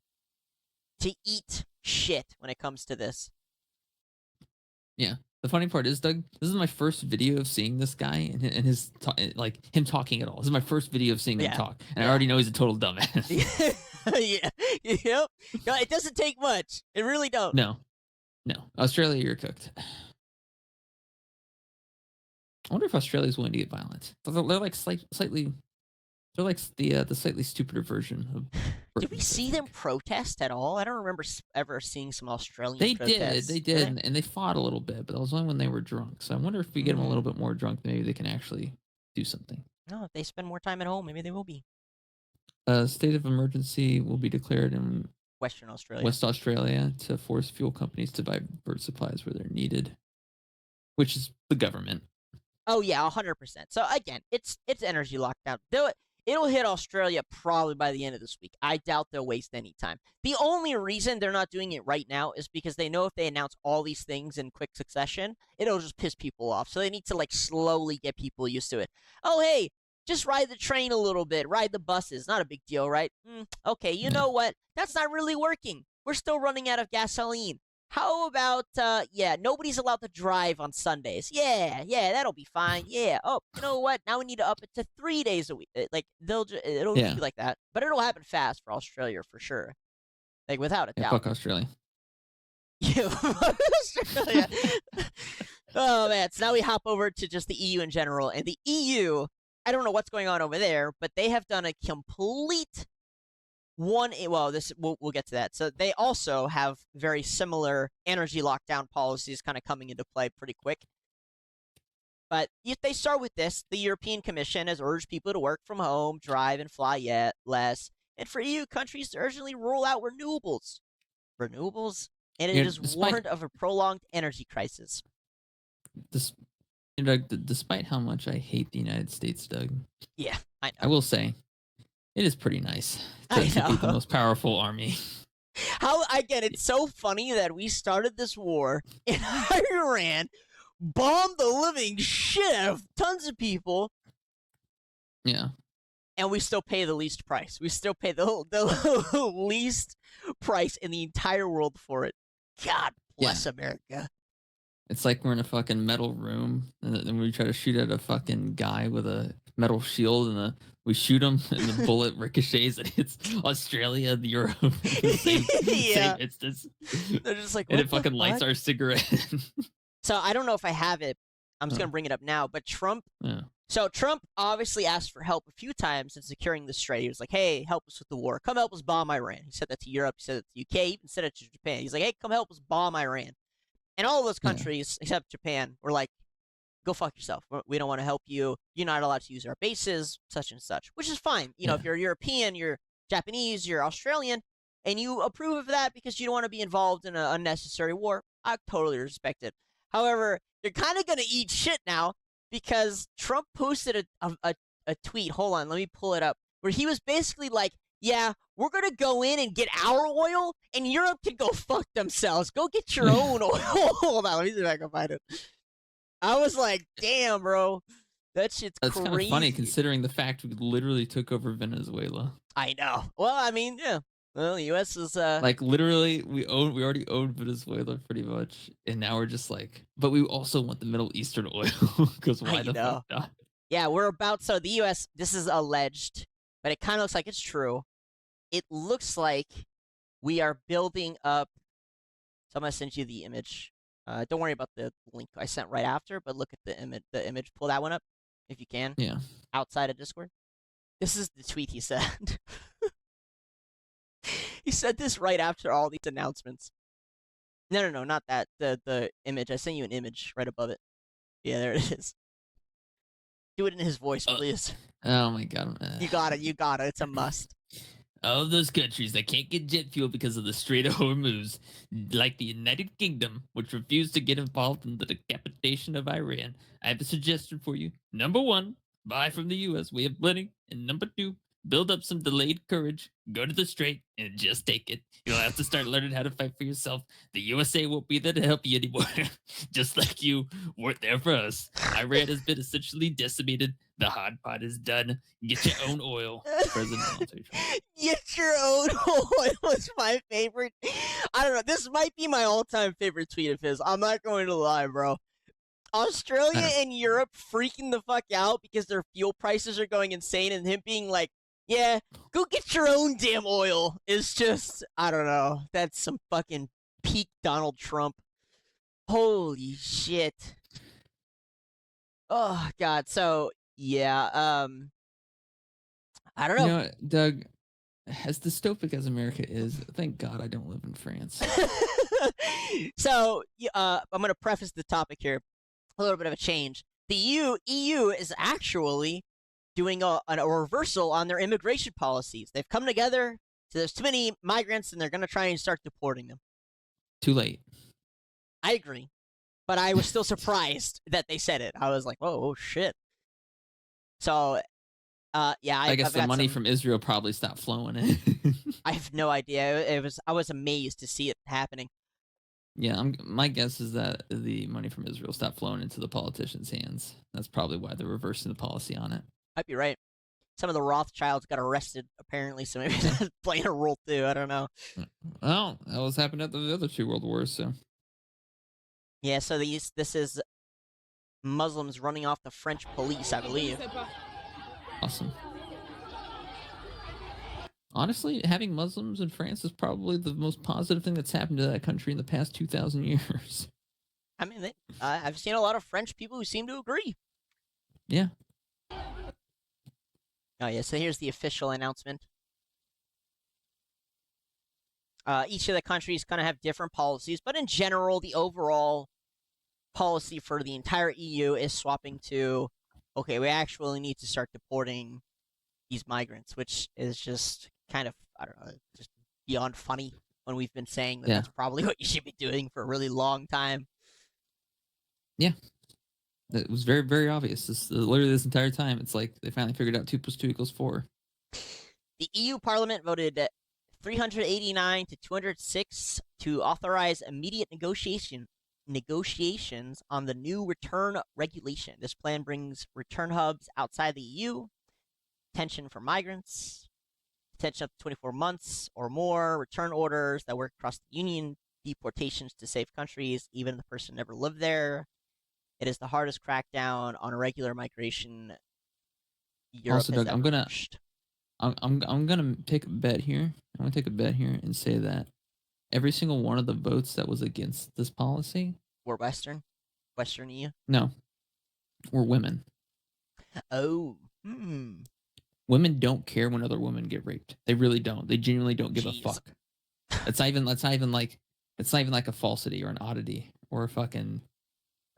to eat shit when it comes to this. Yeah. The funny part is, Doug, this is my first video of seeing this guy and his him talking at all. This is my first video of seeing him talk, and I already know he's a total dumbass. Yeah, Yep. No, it doesn't take much. It really don't. No. Australia, you're cooked. I wonder if Australia's willing to get violent. They're like slightly. They're like the slightly stupider version of. Did we see them protest at all? I don't remember ever seeing some Australian protests. They did, and they fought a little bit, but that was only when they were drunk. So I wonder if we get them a little bit more drunk, maybe they can actually do something. No, if they spend more time at home, maybe they will be. State of emergency will be declared in Western Australia. West Australia to force fuel companies to divert supplies where they're needed, which is the government. Oh yeah, 100%. So again, it's energy lockdown. It'll hit Australia probably by the end of this week. I doubt they'll waste any time. The only reason they're not doing it right now is because they know if they announce all these things in quick succession, it'll just piss people off. So they need to like slowly get people used to it. Oh hey, just ride the train a little bit, ride the buses. Not a big deal, right? Okay, you know what? That's not really working. We're still running out of gasoline. How about, nobody's allowed to drive on Sundays. Yeah, that'll be fine. Yeah. Oh, you know what? Now we need to up it to 3 days a week. Like, it'll be like that. But it'll happen fast for Australia for sure. Like, without a doubt. Fuck Australia. Yeah, Australia. Oh, man. So now we hop over to just the EU in general. And the EU, I don't know what's going on over there, but they have done a complete we'll get to that. So they also have very similar energy lockdown policies kind of coming into play pretty quick. But if they start with this, the European Commission has urged people to work from home, drive and fly less, and for EU countries to urgently roll out renewables. And it is warned of a prolonged energy crisis. Despite how much I hate the United States, Doug. Yeah, I know. I will say, it is pretty nice to be the most powerful army. It's so funny that we started this war in Iran, bombed the living shit out of tons of people. Yeah. And we still pay the least price. We still pay the least price in the entire world for it. God bless America. It's like we're in a fucking metal room, and then we try to shoot at a fucking guy with a metal shield, and we shoot him, and the bullet ricochets, and hits Australia, Europe, same instance. They're just like, and it fucking lights our cigarette. So I don't know if I have it. I'm just gonna bring it up now. But Trump. Yeah. So Trump obviously asked for help a few times in securing the strait. He was like, "Hey, help us with the war. Come help us bomb Iran." He said that to Europe. He said that to UK. He even said it to Japan. He's like, "Hey, come help us bomb Iran." And all of those countries, except Japan, were like, "Go fuck yourself. We don't want to help you. You're not allowed to use our bases, such and such," which is fine. You know, if you're European, you're Japanese, you're Australian, and you approve of that because you don't want to be involved in an unnecessary war, I totally respect it. However, you're kind of going to eat shit now because Trump posted a tweet. Hold on, let me pull it up. Where he was basically like, yeah, we're going to go in and get our oil, and Europe can go fuck themselves. Go get your own oil. Hold on, let me see if I can find it. I was like, damn, bro. That shit's crazy. That's kind of funny considering the fact we literally took over Venezuela. I know. Well, I mean, yeah. Well, the U.S. is... Like, literally, we already owned Venezuela pretty much, and now we're just like... But we also want the Middle Eastern oil, because why the fuck not? Yeah, we're about... So the U.S., this is alleged, but it kind of looks like it's true. It looks like we are building up... So I'm going to send you the image. Don't worry about the link I sent right after, but look at the image. Pull that one up, if you can. Yeah. Outside of Discord. This is the tweet he said. He said this right after all these announcements. No, not that. The image. I sent you an image right above it. Yeah, there it is. Do it in his voice, please. Oh my god. You got it. It's a must. Of those countries that can't get jet fuel because of the Strait of Hormuz, like the United Kingdom, which refused to get involved in the decapitation of Iran, I have a suggestion for you. Number 1, buy from the U.S. We have plenty. And number 2, build up some delayed courage, go to the strait, and just take it. You'll have to start learning how to fight for yourself. The USA won't be there to help you anymore. Just like you weren't there for us. Iran has been essentially decimated. The hot pot is done. Get your own oil. President Trump. Get your own oil is my favorite. I don't know. This might be my all-time favorite tweet of his. I'm not going to lie, bro. Australia and Europe freaking the fuck out because their fuel prices are going insane, and him being like, Yeah, go get your own damn oil. Is just, I don't know. That's some fucking peak Donald Trump. Holy shit. Oh god. So yeah, I don't You know. know, Doug, as dystopic as America is, thank God I don't live in France. So I'm going to preface the topic here. A little bit of a change. The EU is actually doing a reversal on their immigration policies. They've come together. So there's too many migrants, and they're going to try and start deporting them. Too late. I agree, but I was still surprised that they said it. I was like, "Whoa, oh shit!" So, yeah, I guess I've the got money some- from Israel probably stopped flowing in. I have no idea. I was amazed to see it happening. Yeah, my guess is that the money from Israel stopped flowing into the politicians' hands. That's probably why they're reversing the policy on it. Might be right. Some of the Rothschilds got arrested, apparently, so maybe that's playing a role too. I don't know. Well, that was happening at the other two world wars, so. Yeah, so this is Muslims running off the French police, I believe. Awesome. Honestly, having Muslims in France is probably the most positive thing that's happened to that country in the past 2,000 years. I mean, I've seen a lot of French people who seem to agree. Yeah. Oh, yeah, so here's the official announcement. Each of the countries kind of have different policies, but in general, the overall policy for the entire EU is swapping to, okay, we actually need to start deporting these migrants, which is just kind of, I don't know, just beyond funny when we've been saying that Yeah. that's probably what you should be doing for a really long time. Yeah. It was very, very obvious. Literally this entire time, it's like they finally figured out 2 + 2 = 4. The EU Parliament voted 389 to 206 to authorize immediate negotiations on the new return regulation. This plan brings return hubs outside the EU, detention for migrants, detention up to 24 months or more, return orders that work across the Union, deportations to safe countries, even if the person never lived there. It is the hardest crackdown on irregular migration Europe Also, has Doug, ever pushed. I'm gonna take a bet here. I'm gonna take a bet here and say that every single one of the votes that was against this policy, Or Western EU. no, were women. Oh, Women don't care when other women get raped. They really don't. They genuinely don't give Jeez. a fuck. It's not even like a falsity or an oddity or a fucking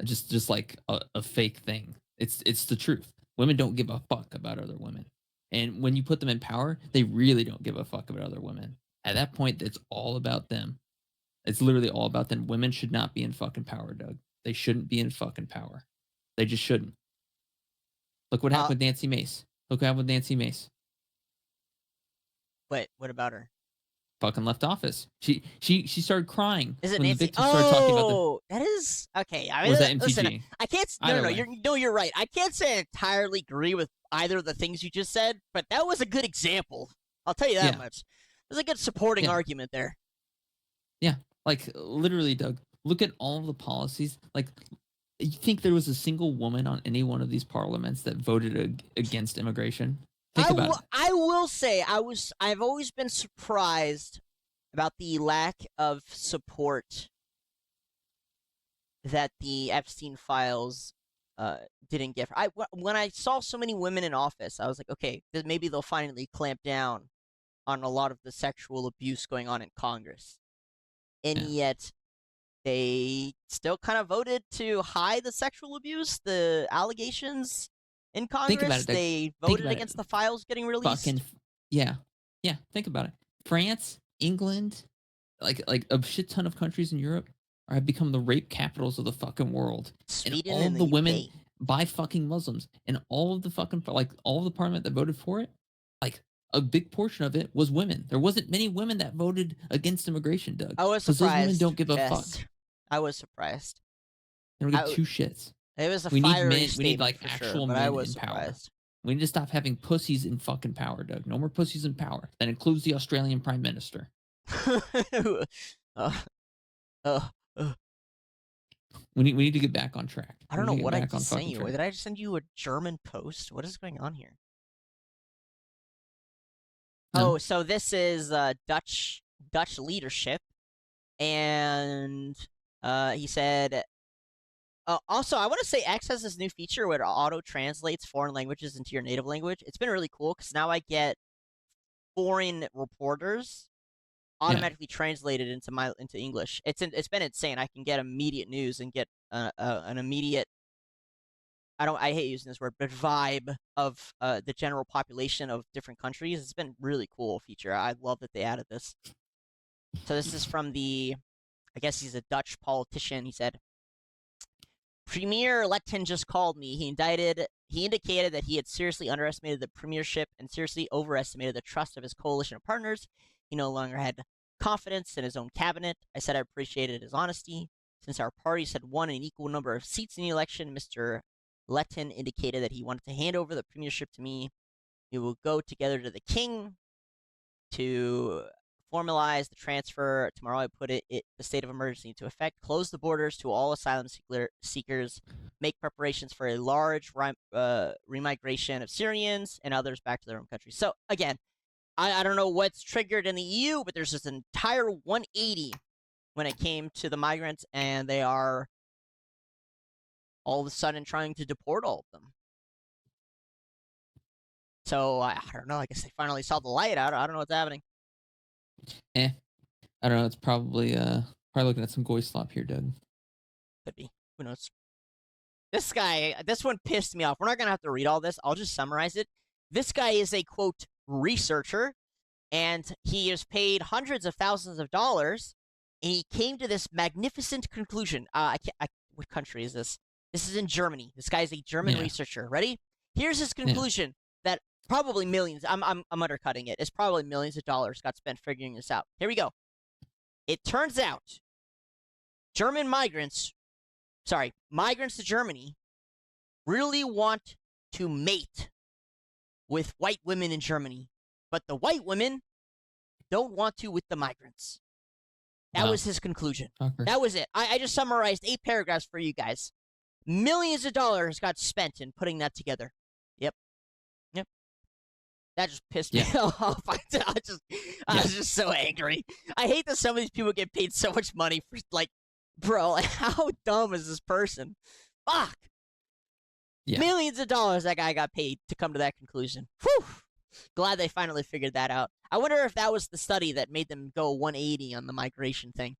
just like a fake thing. It's the truth. Women don't give a fuck about other women. And when you put them in power, they really don't give a fuck about other women. At that point, it's all about them. It's literally all about them. Women should not be in fucking power, Doug. They shouldn't be in fucking power. They just shouldn't. Look what happened with Nancy Mace. Look what happened with Nancy Mace. wait, what about her? Fucking left office. She started crying. Is it when Nancy? The victims started talking about Oh, that is okay. I mean, was that MTG? listen, I can't. Either No, way. you're right. I can't say I entirely agree with either of the things you just said, but that was a good example. I'll tell you that Yeah. much. There's a good supporting Yeah. argument there. Yeah, like literally, Doug. Look at all of the policies. Like, you think there was a single woman on any one of these parliaments that voted against immigration? Think about it. I will say I've always been surprised about the lack of support that the Epstein files didn't get. When I saw so many women in office, I was like, okay, maybe they'll finally clamp down on a lot of the sexual abuse going on in Congress. And yet they still kind of voted to hide the sexual abuse, the allegations in Congress. Think about it, Doug. They Think voted about against it. the files getting released. Fucking yeah. Think about it. France, England, like a shit ton of countries in Europe have become the rape capitals of the fucking world. Sweden and all and of the UK. women by fucking Muslims, and all of the fucking all of the parliament that voted for it, like a big portion of it was women. There wasn't many women that voted against immigration, Doug. I was Because surprised. those women don't give a yes. fuck. I was surprised. They don't give two shits. It was a We need fiery men. We need statement like for actual sure, but men I was in power. surprised. We need to stop having pussies in fucking power, Doug. No more pussies in power. That includes the Australian Prime Minister. We need to get back on track. I don't We know need to what get I back on just sent fucking you. track. Did I just send you a German post? What is going on here? Oh, so this is Dutch leadership, and he said. Also, I want to say X has this new feature where it auto translates foreign languages into your native language. It's been really cool because now I get foreign reporters automatically translated into English. It's been insane. I can get immediate news and get an immediate. I hate using this word, but vibe of the general population of different countries. It's been really cool feature. I love that they added this. So this is from I guess he's a Dutch politician. He said, Premier Letten just called me. He indicated that he had seriously underestimated the premiership and seriously overestimated the trust of his coalition of partners. He no longer had confidence in his own cabinet. I said I appreciated his honesty. Since our parties had won an equal number of seats in the election, Mr. Letten indicated that he wanted to hand over the premiership to me. We will go together to the king to formalize the transfer. Tomorrow I put the state of emergency into effect, close the borders to all asylum seekers, make preparations for a large remigration of Syrians and others back to their own countries. So, again, I don't know what's triggered in the EU, but there's this entire 180 when it came to the migrants, and they are all of a sudden trying to deport all of them. So, I don't know. I guess they finally saw the light. I don't know what's happening. I don't know. It's probably looking at some goy slop here, Doug. Could be. Who knows? This one pissed me off. We're not going to have to read all this. I'll just summarize it. This guy is a, quote, researcher, and he is paid hundreds of thousands of dollars, and he came to this magnificent conclusion. What country is this? This is in Germany. This guy is a German researcher. Ready? Here's his conclusion that probably millions, I'm undercutting it. It's probably millions of dollars got spent figuring this out. Here we go. It turns out migrants to Germany really want to mate with white women in Germany, but the white women don't want to with the migrants. That was his conclusion. Okay. That was it. I just summarized 8 paragraphs for you guys. Millions of dollars got spent in putting that together. Yep. That just pissed me off. I was just so angry. I hate that some of these people get paid so much money for, like, bro, like, how dumb is this person? Fuck. Yeah. Millions of dollars that guy got paid to come to that conclusion. Whew. Glad they finally figured that out. I wonder if that was the study that made them go 180 on the migration thing.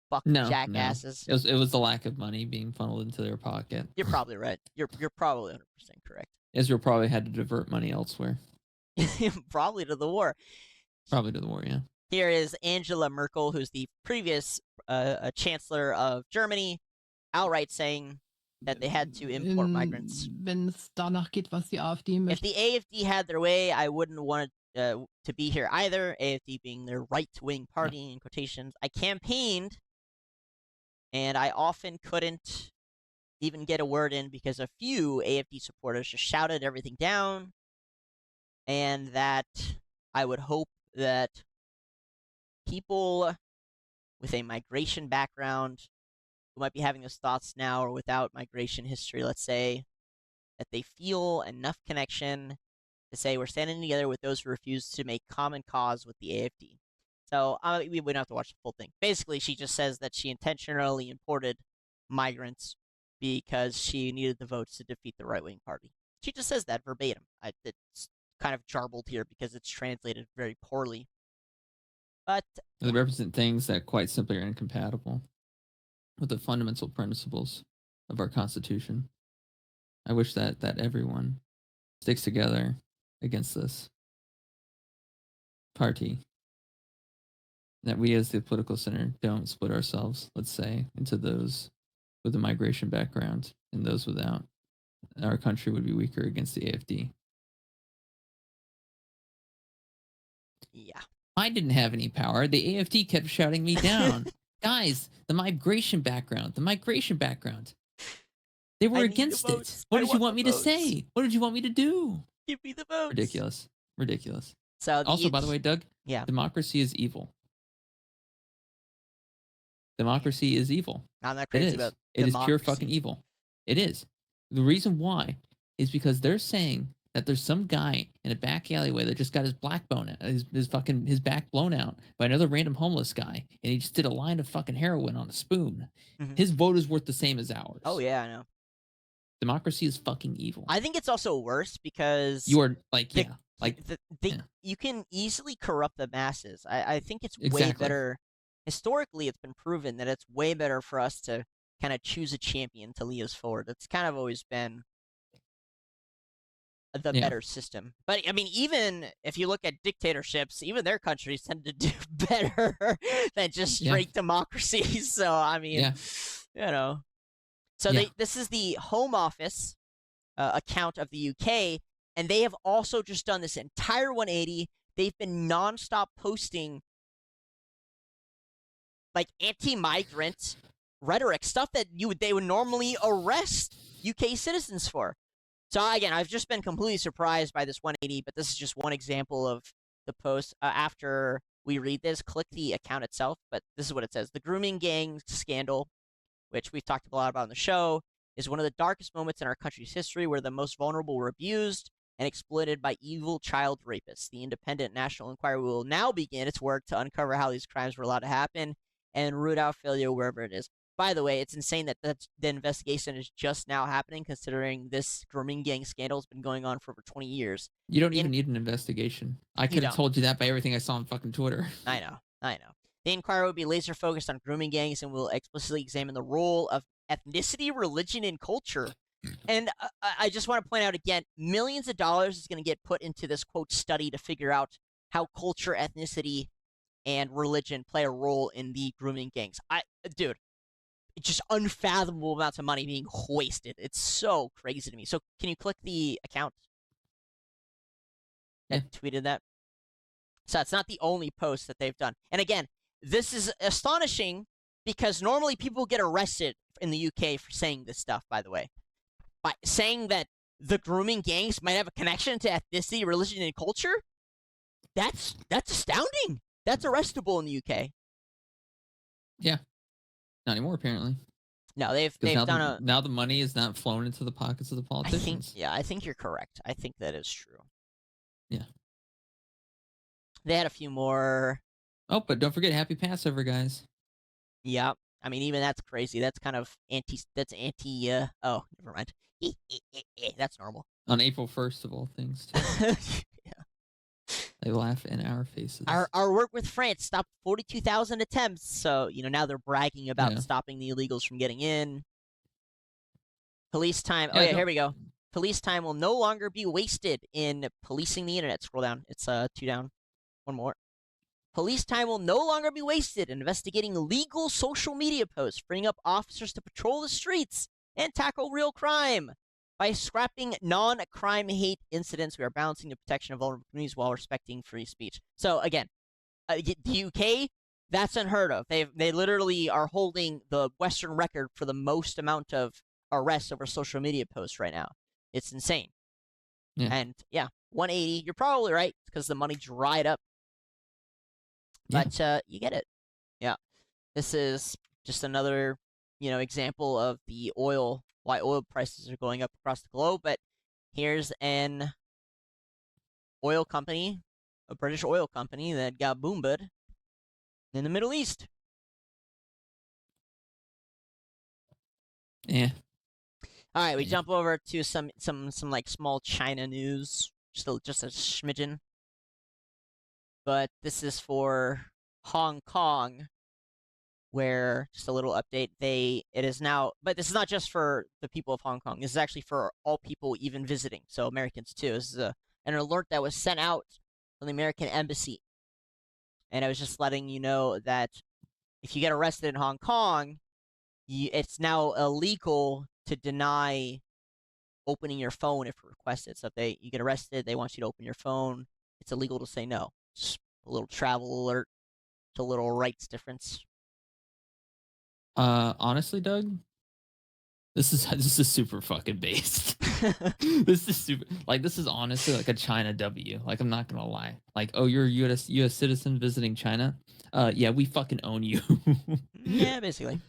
Fucking jackasses. No. It was the lack of money being funneled into their pocket. You're probably right. You're probably 100% correct. Israel probably had to divert money elsewhere. Probably to the war. Probably to the war, yeah. Here is Angela Merkel, who's the previous chancellor of Germany, outright saying that they had to import migrants. If the AfD had their way, I wouldn't want to be here either. AfD being their right-wing party, in quotations. I campaigned, and I often couldn't even get a word in because a few AfD supporters just shouted everything down, and that I would hope that people with a migration background who might be having those thoughts now or without migration history, let's say, that they feel enough connection to say we're standing together with those who refuse to make common cause with the AfD. So we don't have to watch the full thing. Basically, she just says that she intentionally imported migrants because she needed the votes to defeat the right-wing party. She just says that verbatim. It's kind of jarbled here because it's translated very poorly. But they represent things that quite simply are incompatible with the fundamental principles of our Constitution. I wish that everyone sticks together against this party. That we as the political center don't split ourselves, let's say, into those with a migration background and those without. Our country would be weaker against the AfD. Yeah. I didn't have any power. The AfD kept shouting me down. Guys, the migration background. They were against it. What did you want me to say? What did you want me to do? Give me the votes. Ridiculous. So also, by the way, Doug, democracy is evil. Democracy is evil. I'm not crazy about it is pure fucking evil. It is. The reason why is because they're saying that there's some guy in a back alleyway that just got his his back blown out by another random homeless guy, and he just did a line of fucking heroin on a spoon. Mhm. His vote is worth the same as ours. Oh yeah, I know. Democracy is fucking evil. I think it's also worse because You are like, the- yeah, like yeah. you can easily corrupt the masses. I think it's way Exactly. better. Historically, it's been proven that it's way better for us to kind of choose a champion to lead us forward. That's kind of always been the Yeah. better system. But I mean, even if you look at dictatorships, even their countries tend to do better than just Yeah. straight democracy. So I mean, Yeah. you know. So Yeah. this is the Home Office account of the UK, and they have also just done this entire 180. They've been nonstop posting like anti-migrant rhetoric, stuff that they would normally arrest UK citizens for. So again, I've just been completely surprised by this 180, but this is just one example of the post. After we read this, click the account itself, but this is what it says. The grooming gang scandal, which we've talked a lot about on the show, is one of the darkest moments in our country's history where the most vulnerable were abused and exploited by evil child rapists. The Independent National Inquiry will now begin its work to uncover how these crimes were allowed to happen and root out failure wherever it is. By the way, it's insane that the investigation is just now happening, considering this grooming gang scandal has been going on for over 20 years. You don't even need an investigation. I could have don't. told you that by everything I saw on fucking Twitter. I know. The inquiry will be laser focused on grooming gangs and will explicitly examine the role of ethnicity, religion, and culture. And I just want to point out again, millions of dollars is going to get put into this quote study to figure out how culture, ethnicity, and religion play a role in the grooming gangs. Dude, it's just unfathomable amounts of money being wasted. It's so crazy to me. So can you click the account that tweeted that? So it's not the only post that they've done. And again, this is astonishing because normally people get arrested in the UK for saying this stuff, by the way. By saying that the grooming gangs might have a connection to ethnicity, religion, and culture, that's astounding. That's arrestable in the UK. Yeah. Not anymore, apparently. No, they've now done now the money is not flowing into the pockets of the politicians. I think you're correct. I think that is true. Yeah. They had a few more. Oh, but don't forget Happy Passover, guys. Yeah. I mean, even that's crazy. That's kind of anti, oh, never mind. That's normal. On April 1st, of all things, too. They laugh in our faces. Our work with France stopped 42,000 attempts, so now they're bragging about stopping the illegals from getting in. Police time. Oh yeah, here we go. Police time will no longer be wasted in policing the internet. Scroll down. It's 2 down. One more. Police time will no longer be wasted in investigating illegal social media posts, freeing up officers to patrol the streets and tackle real crime. By scrapping non-crime hate incidents, we are balancing the protection of vulnerable communities while respecting free speech. So again, the UK, that's unheard of. They literally are holding the Western record for the most amount of arrests over social media posts right now. It's insane. Yeah. And 180. You're probably right because the money dried up. But you get it. Yeah. This is just another, example of why oil prices are going up across the globe. But here's an oil company, a British oil company that got boomed in the Middle East. Yeah. All right, we jump over to some like small China news, just a smidgen. But this is for Hong Kong, where, just a little update, it is now, but this is not just for the people of Hong Kong. This is actually for all people even visiting, so Americans too. This is an alert that was sent out from the American Embassy. And I was just letting you know that if you get arrested in Hong Kong, it's now illegal to deny opening your phone if requested. So if you get arrested, they want you to open your phone, it's illegal to say no. Just a little travel alert, a little rights difference. Honestly, Doug, this is super fucking based. This is super, like, this is honestly like a China W. Like, I'm not gonna lie. Like, oh, you're a U.S. citizen visiting China? Yeah, we fucking own you. Yeah, basically.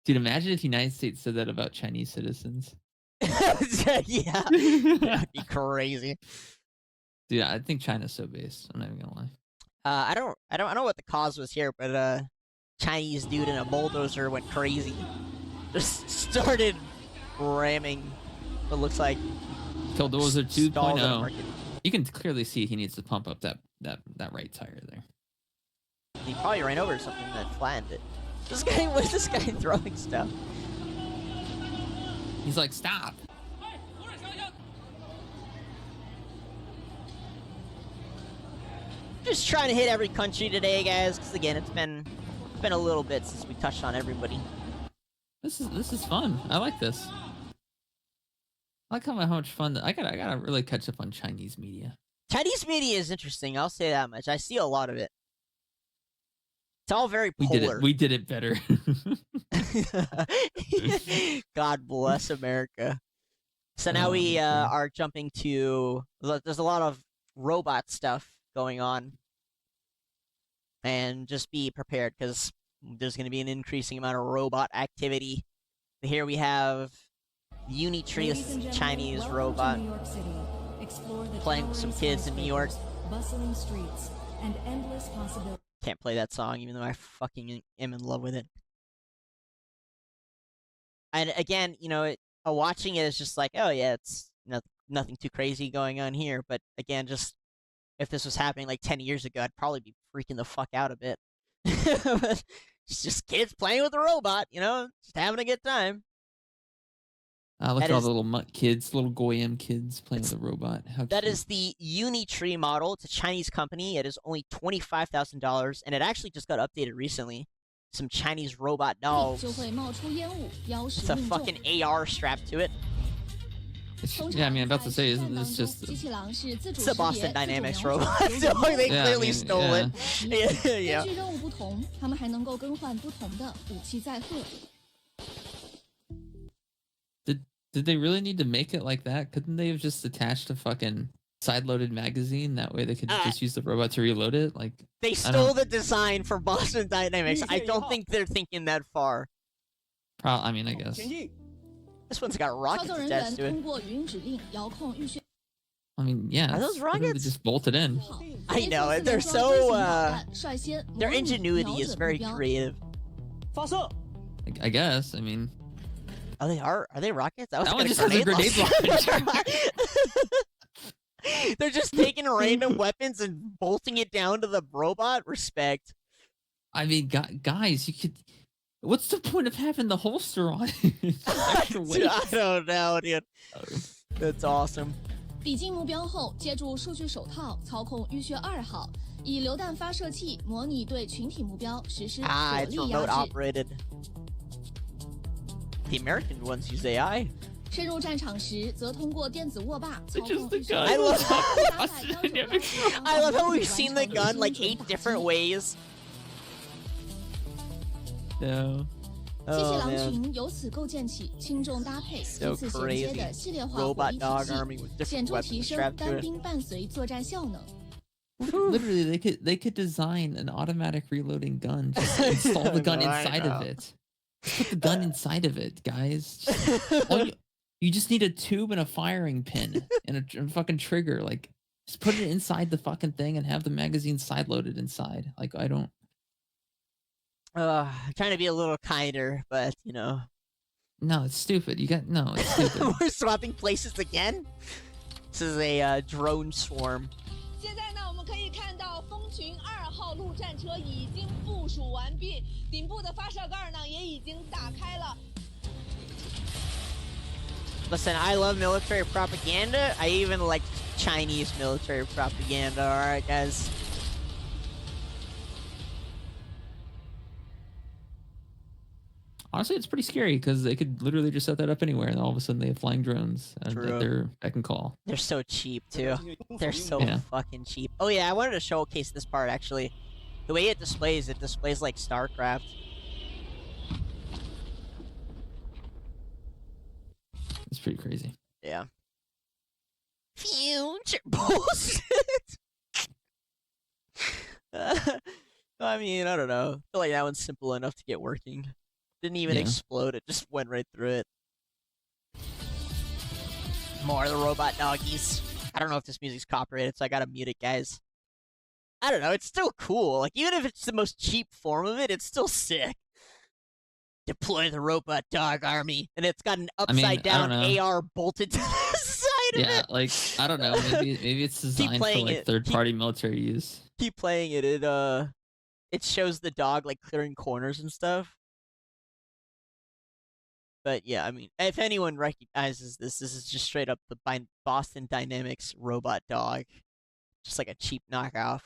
Dude, imagine if the United States said that about Chinese citizens. Yeah, that'd be crazy. Dude, I think China's so based. I'm not even gonna lie. I don't know what the cause was here, but Chinese dude in a bulldozer went crazy. Just started ramming what looks like Bulldozer stalls in the 2.0. market. You can clearly see he needs to pump up that right tire there. He probably ran over something that flattened it. This guy, what is this guy throwing stuff? He's like, stop. Just trying to hit every country today, guys, because again, it's been a little bit since we touched on everybody. This is fun. I like this. I like how much fun I gotta really catch up on Chinese media. Chinese media is interesting. I'll say that much. I see a lot of it. It's all very polar. We did it better. God bless America. So now we are jumping to. There's a lot of robot stuff going on, and just be prepared because there's going to be an increasing amount of robot activity. Here we have Unitree, Chinese robot, playing with some kids in New York. Bustling streets and endless possibilities. Can't play that song even though I fucking am in love with it. And again, you know, watching it is just like, oh yeah, it's nothing too crazy going on here. But again, just if this was happening like 10 years ago, I'd probably be freaking the fuck out a bit. It's just kids playing with a robot, you know, just having a good time. Look at all the little mutt kids, little goyim kids playing with a robot. How that cute. is the Unitree model. It's a Chinese company. It is only $25,000, and it actually just got updated recently. Some Chinese robot dolls. It's a fucking AR strapped to it. Yeah, I mean, I'm about to say, isn't this just... It's a Boston Dynamics robot, so they clearly stole it. Yeah. Did they really need to make it like that? Couldn't they have just attached a fucking side-loaded magazine? That way they could just use the robot to reload it? Like, they stole the design for Boston Dynamics. I don't think they're thinking that far. I mean, I guess. This one's got rockets attached to it. I mean, yeah. Are those rockets? Just bolted in. I know. They're so, their ingenuity is very creative. I guess. I mean... Are they rockets? That one just has a grenade launcher. They're just taking random weapons and bolting it down to the robot. Respect. I mean, guys, you could... What's the point of having the holster on? Dude, I don't know, dude. That's awesome. 抵近目标后，借助数据手套操控浴血2号，以榴弹发射器模拟对群体目标实施火 it's 力 remote 压制。 operated. The American ones use AI. 深入战场时，则通过电子握把操 Just 控 the 浴血 gun. I love, 2号。 I love how we've seen the gun like 8 different ways. No. 机器 Oh 狼 man. 群由此构建起轻重搭配、 So 依次衔接 crazy. 的系列化火 Robot 力 dog 体 army 系， with 显 different 著提 weapons 升 strapped to 单 it. 兵伴随作战效能。 Literally, they could design an automatic reloading gun. Just install the gun No, I inside know. of it. Just put the gun inside of it, guys. You just need a tube and a firing pin and a fucking trigger. Like, just put it inside the fucking thing and have the magazine side loaded inside. Like, I don't... I'm trying to be a little kinder, but you know. No, it's stupid. No, it's stupid. We're swapping places again? This is a drone swarm. 现在呢，我们可以看到蜂群2号陆战车已经部署完毕，顶部的发射盖呢也已经打开了。 Listen, I love military propaganda. I even like Chinese military propaganda. Alright, guys. Honestly, it's pretty scary because they could literally just set that up anywhere and all of a sudden they have flying drones and True. they're beck and call. They're so cheap, too. They're so Yeah. fucking cheap. Oh, yeah, I wanted to showcase this part, actually. The way it displays like StarCraft. It's pretty crazy. Yeah. Future bullshit! I mean, I don't know. I feel like that one's simple enough to get working. Didn't even Yeah. explode, it just went right through it. More of the robot doggies. I don't know if this music's copyrighted, so I gotta mute it, guys. I don't know, it's still cool. Like, even if it's the most cheap form of it, it's still sick. Deploy the robot dog army. And it's got an upside down AR bolted to the side of it. Yeah, like, I don't know. Maybe it's designed for like third-party military use. Keep playing it. It shows the dog like clearing corners and stuff. But yeah, I mean, if anyone recognizes this is just straight up the Boston Dynamics robot dog. Just like a cheap knockoff.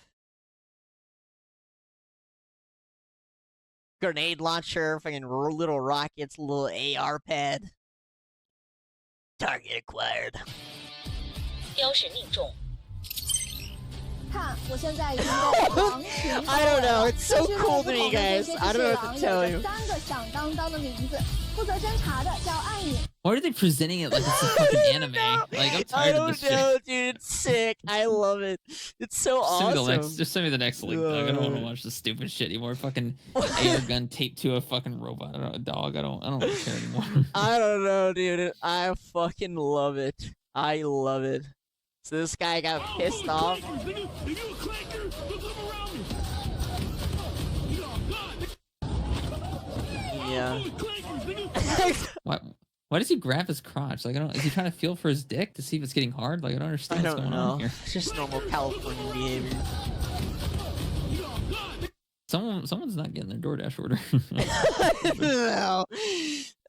Grenade launcher, fucking little rockets, little AR pad. Target acquired. 标识命中。看，我现在已经被狼群 I don't know, it's so cool to me, guys. I don't know what to tell you. 3个响当当的名字，负责侦查的叫暗影。 Why are they presenting it like it's a fucking anime? Like, I'm tired of this shit. I don't know, dude. It's sick. I love it. It's so awesome. Just send me the next link, dog. I don't want to watch this stupid shit anymore. Fucking AR gun taped to a fucking robot. A dog. I don't really care anymore. I don't know, dude. I fucking love it. I love it. So this guy got pissed off. Yeah. Why does he grab his crotch? Like, is he trying to feel for his dick to see if it's getting hard? Like, I don't understand what's going on here. It's just normal California behavior. Someone's not getting their DoorDash order.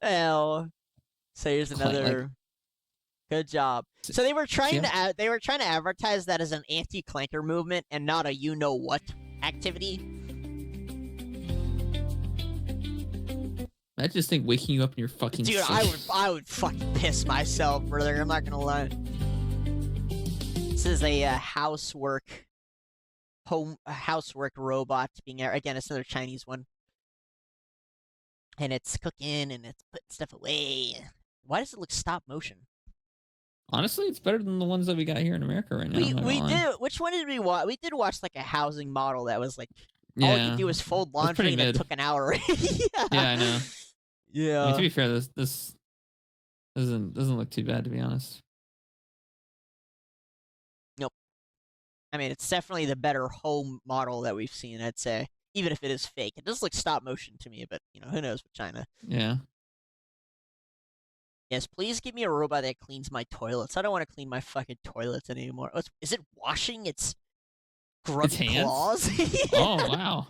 Hell. So here's another. Good job. So they were trying to advertise that as an anti-clanker movement and not a you know what activity. I just think waking you up in your fucking dude, I would fucking piss myself, brother. I'm not gonna lie. This is a housework robot being again. It's another Chinese one, and it's cooking and it's putting stuff away. Why does it look stop motion? Honestly, it's better than the ones that we got here in America right now. We did. Which one did we watch? We did watch like a housing model that was like all you do is fold laundry and it took an hour. Yeah, I know. Yeah. I mean, to be fair, this doesn't look too bad, to be honest. Nope. I mean, it's definitely the better home model that we've seen, I'd say. Even if it is fake. It does look stop motion to me, but, you know, who knows with China. Yeah. Yes, please give me a robot that cleans my toilets. I don't want to clean my fucking toilets anymore. Is it washing its grubby claws? Oh, wow.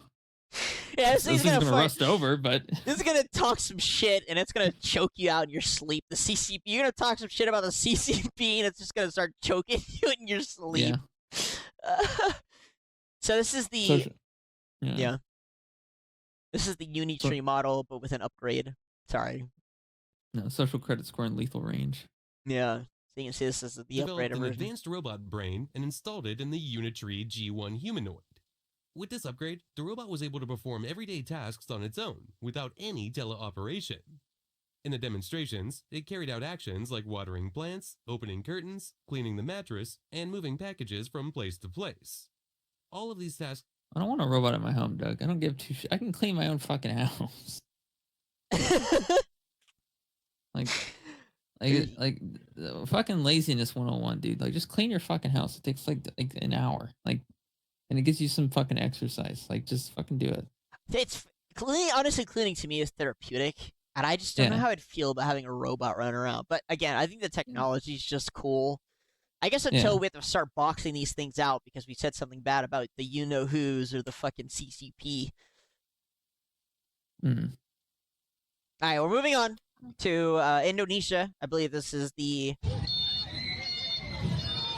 Yeah, this thing's gonna rust over, but this is gonna talk some shit, and it's gonna choke you out in your sleep. The CCP, you're gonna talk some shit about the CCP, and it's just gonna start choking you in your sleep. Yeah. So this is the this is the Unitree model, but with an upgrade. Sorry. No, social credit score and lethal range. Yeah. So you can see this is the upgraded version. An advanced robot brain and installed it in the Unitree G1 humanoid. With this upgrade, the robot was able to perform everyday tasks on its own, without any teleoperation. In the demonstrations, it carried out actions like watering plants, opening curtains, cleaning the mattress, and moving packages from place to place. All of these tasks... I don't want a robot in my home, Doug. I don't give two shit. I can clean my own fucking house. like fucking laziness 101, dude. Like, just clean your fucking house. It takes like an hour. And it gives you some fucking exercise. Like, just fucking do it. It's honestly, cleaning to me is therapeutic, and I just don't know how I'd feel about having a robot run around. But again, I think the technology is just cool. I guess until we have to start boxing these things out because we said something bad about the you-know-who's or the fucking CCP. Mm. All right, we're moving on to Indonesia. I believe this is the...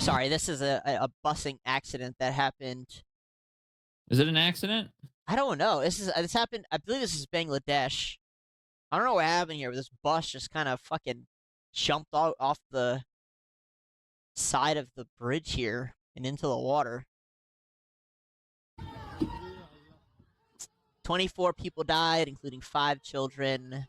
Sorry, this is a busing accident that happened. Is it an accident? I don't know. This happened. I believe this is Bangladesh. I don't know what happened here, but this bus just kind of fucking jumped off the side of the bridge here and into the water. 24 people died, including 5 children.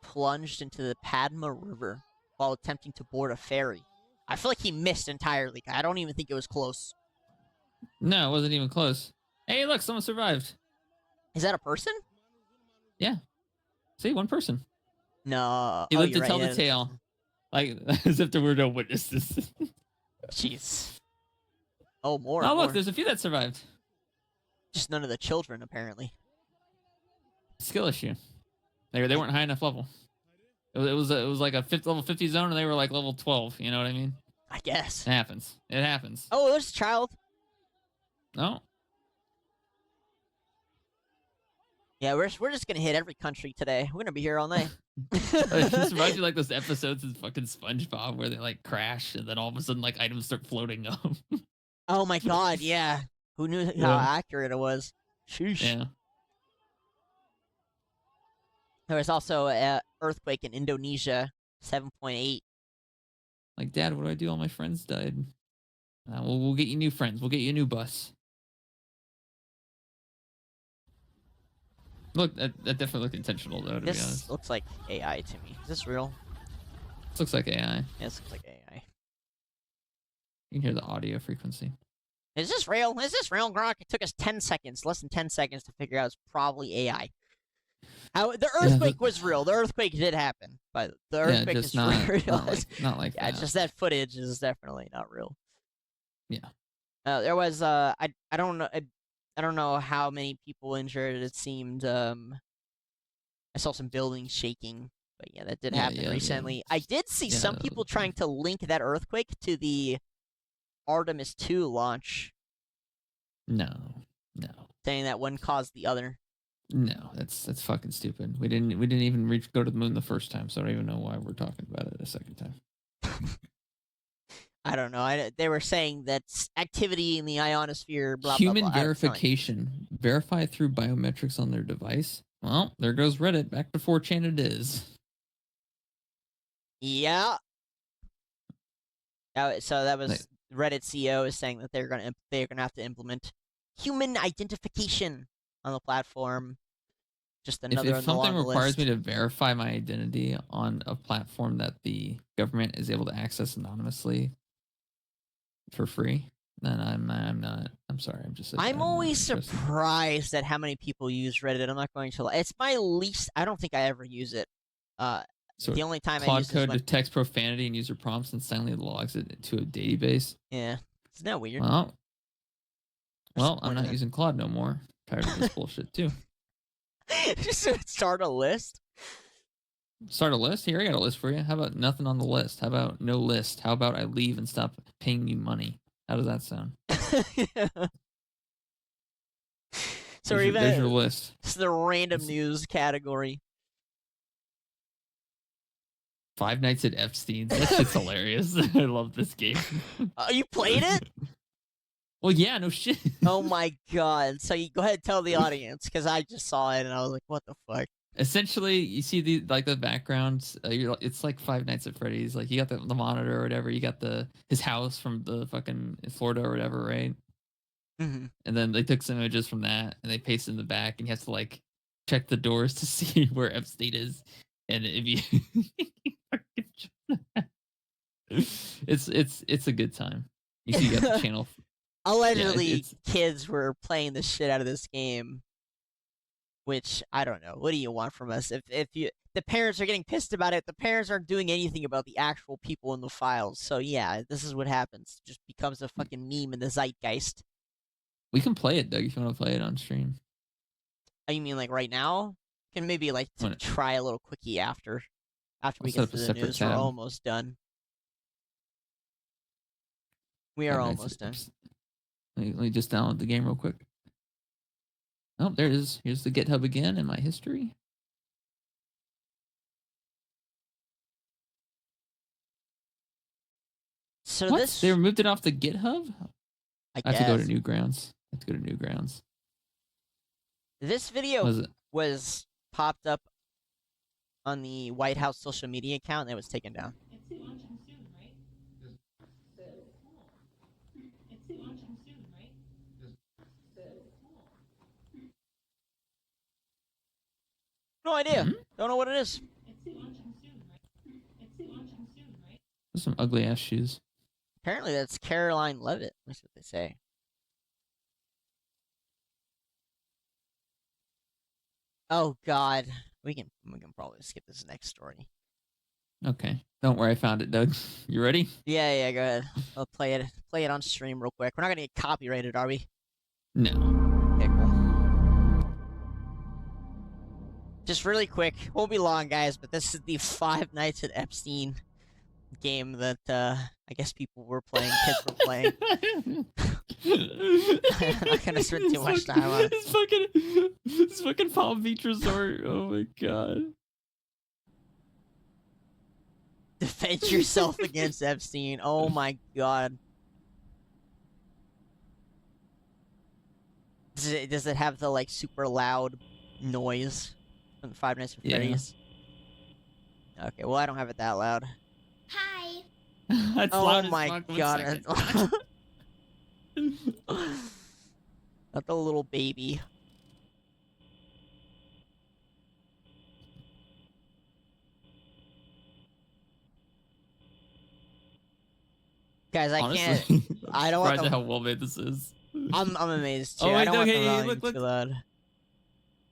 Plunged into the Padma River while attempting to board a ferry. I feel like he missed entirely. I don't even think it was close. No, it wasn't even close. Hey, look, someone survived. Is that a person? Yeah. See, one person. No. He lived to tell the tale. Like as if there were no witnesses. Jeez. Oh, more. Oh, more. look, there's a few that survived. Just none of the children, apparently. Skill issue. They weren't high enough level. It was like a level 50 zone, and they were like level 12. You know what I mean? I guess. It happens. It happens. Oh, there's a child. No. Yeah, we're just gonna hit every country today. We're gonna be here all night. It just reminds me like those episodes in fucking SpongeBob where they like crash and then all of a sudden like items start floating up. Oh my god, yeah. Who knew how Yeah. accurate it was? Sheesh. Yeah. There was also an earthquake in Indonesia, 7.8. Like, Dad, what do I do? All my friends died. We'll get you new friends. We'll get you a new bus. Look, that definitely looked intentional, though, to be This honest. looks like AI to me. Is this real? This looks like AI. Yeah, this looks like AI. You can hear the audio frequency. Is this real? Is this real, Gronk? It took us 10 seconds, less than 10 seconds to figure out it's probably AI. The earthquake was real. The earthquake did happen, but the earthquake just is not, real. not like Yeah, that. just that footage is definitely not real. Yeah. There was I don't know I don't know how many people injured. It seemed I saw some buildings shaking, but yeah, that did happen recently. I did see some people trying to link that earthquake to the Artemis 2 launch. No. Saying that one caused the other. No, that's fucking stupid. We didn't even go to the moon the first time, so I don't even know why we're talking about it a second time. I don't know. They were saying that activity in the ionosphere, blah, Human blah, blah. verification. Verify through biometrics on their device. Well, there goes Reddit. Back to 4chan it is. Yeah. So that was Reddit CEO is saying that they're gonna have to implement human identification on the platform. Just another If something requires list. me to verify my identity on a platform that the government is able to access anonymously for free, then I'm not. I'm sorry. I'm always surprised at how many people use Reddit. I'm not going to lie. It's my least. I don't think I ever use it. So the only time I Claude use code it is when... detects profanity and user prompts and silently logs it to a database. Yeah, isn't that weird? Well, I'm not using Claude no more. Tired of this bullshit too. Just start a list. Start a list? Here, I got a list for you. How about nothing on the list? How about no list? How about I leave and stop paying you money? How does that sound? So there's your list. This is the random news category. Five Nights at Epstein's. That shit's hilarious. I love this game. You played it? Well, yeah, no shit. Oh my god. So you go ahead and tell the audience, because I just saw it and I was like, what the fuck? Essentially, you see the backgrounds. It's like Five Nights at Freddy's. Like, you got the monitor or whatever. You got his house from the fucking Florida or whatever, right? Mm-hmm. And then they took some images from that and they pasted in the back, and you have to like check the doors to see where Epstein is. And if you, it's a good time. You see, you got the channel. Allegedly, kids were playing the shit out of this game, which I don't know. What do you want from us? If the parents are getting pissed about it, the parents aren't doing anything about the actual people in the files. So yeah, this is what happens. It just becomes a fucking meme in the zeitgeist. We can play it, Doug, if you want to play it on stream. Oh, you mean like right now? Can maybe like try a little quickie after we get to the news. We're almost done. We are almost done. Let me just download the game real quick. Oh, there it is. Here's the GitHub again in my history. So what? They removed it off the GitHub? I have to go to Newgrounds. This video was popped up on the White House social media account and it was taken down. No idea. Don't know what it is. Those some ugly ass shoes. Apparently that's Caroline Levitt. That's what they say. Oh God, we can probably skip this next story. Okay. Don't worry, I found it, Doug. You ready? Yeah, go ahead. I'll play it on stream real quick. We're not gonna get copyrighted, are we? No. Okay, cool. Just really quick, won't be long, guys, but this is the Five Nights at Epstein game that I guess people were playing, kids were playing. I'm not gonna spend too much time on it. This fucking Palm Beach resort. Oh my god. Defend yourself against Epstein. Oh my god. Does it have the like super loud noise from the Five Nights at Freddy's? Okay, well I don't have it that loud. Hi. That's Oh loud as my fuck. One god. second. Not the little baby. Guys, I Honestly, can't. I don't want surprised at the, how well made this is. I'm amazed too. Oh, I wait, don't no, want hey, the hey, volume look. too loud.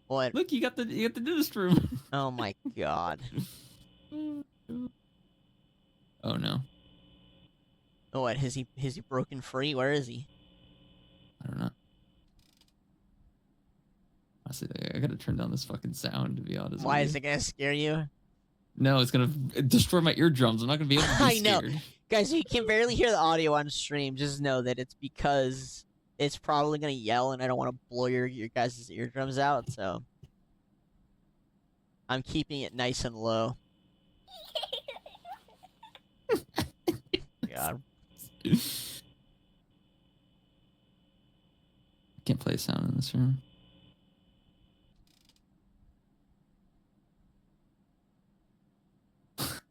What? Look, you got the dentist room. Oh my god. Oh no. Oh, what? Has he broken free? Where is he? I don't know. Honestly, I gotta turn down this fucking sound, to be honest. Why with is you. it gonna scare you? No, it's gonna destroy my eardrums. I'm not gonna be able to be I know. scared. Guys, you can barely hear the audio on stream. Just know that it's because it's probably gonna yell, and I don't want to blow your guys' eardrums out. So I'm keeping it nice and low. God. Can't play a sound in this room.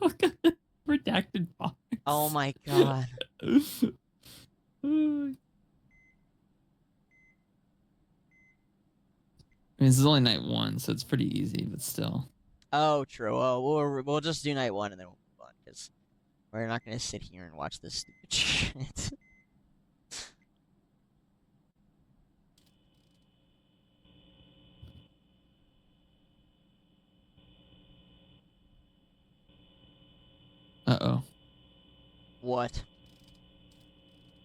Look at the redacted box. Oh my god. I mean, this is only night 1, so it's pretty easy, but still. Oh, true. Oh, we'll just do night 1 and then we'll move on because we're not gonna sit here and watch this stupid shit. Uh-oh. What?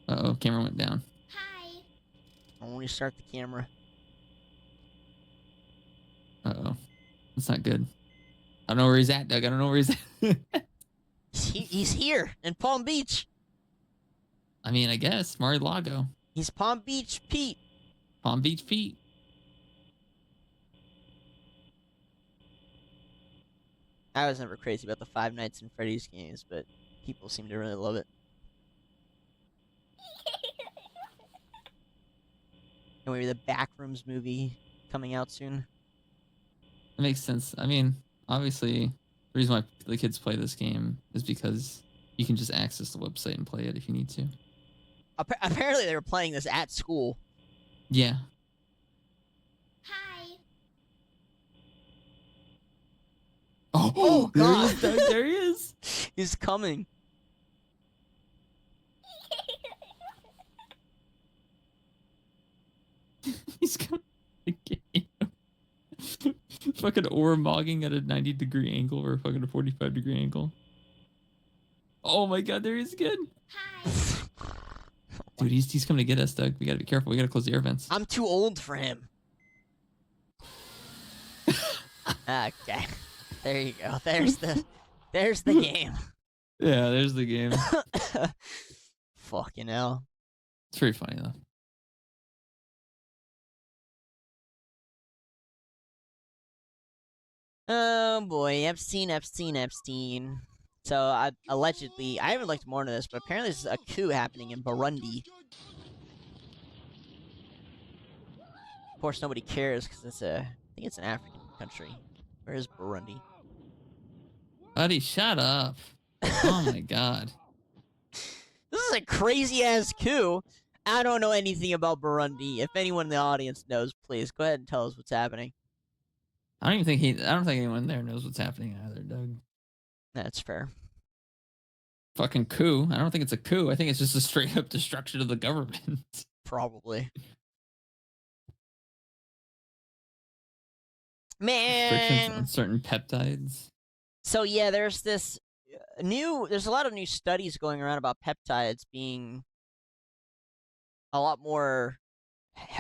Uh-oh, camera went down. Hi. I want to start the camera. Uh-oh. That's not good. I don't know where he's at, Doug. I don't know where he's at. He's here in Palm Beach. I mean, I guess. Mar-a-Lago. He's Palm Beach Pete. Palm Beach Pete. I was never crazy about the Five Nights at Freddy's games, but people seem to really love it. And maybe the Backrooms movie coming out soon. It makes sense. I mean, obviously, the reason why the kids play this game is because you can just access the website and play it if you need to. Apparently, they were playing this at school. Yeah. Hi. Oh, God. There he is. He's coming. He's coming again. Fucking Ormogging at a 90-degree angle or fucking a 45-degree angle. Oh my god, there he is again. Hi. Dude, he's coming to get us, Doug. We gotta be careful. We gotta close the air vents. I'm too old for him. Okay. There you go. There's the game. Yeah, there's the game. Fucking hell. It's pretty funny though. Oh boy, Epstein. So allegedly, I haven't looked more into this, but apparently there's a coup happening in Burundi. Of course, nobody cares because I think it's an African country. Where is Burundi? Buddy, shut up. Oh my god. This is a crazy ass coup. I don't know anything about Burundi. If anyone in the audience knows, please go ahead and tell us what's happening. I don't think anyone there knows what's happening either, Doug. That's fair. Fucking coup. I don't think it's a coup. I think it's just a straight up destruction of the government. Probably. Restrictions Man. on certain peptides. So yeah, there's this there's a lot of new studies going around about peptides being a lot more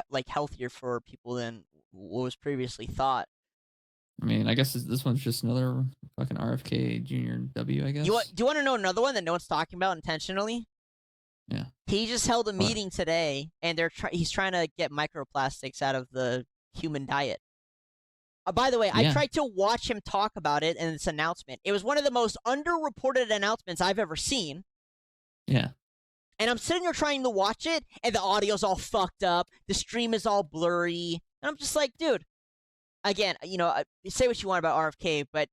like healthier for people than what was previously thought. I mean, I guess this one's just another fucking RFK Junior W. I guess. Do you want to know another one that no one's talking about intentionally? Yeah. He just held a meeting today, and he's trying to get microplastics out of the human diet. By the way, I tried to watch him talk about it in this announcement. It was one of the most underreported announcements I've ever seen. Yeah. And I'm sitting there trying to watch it, and the audio's all fucked up. The stream is all blurry. And I'm just like, dude, again, say what you want about RFK, but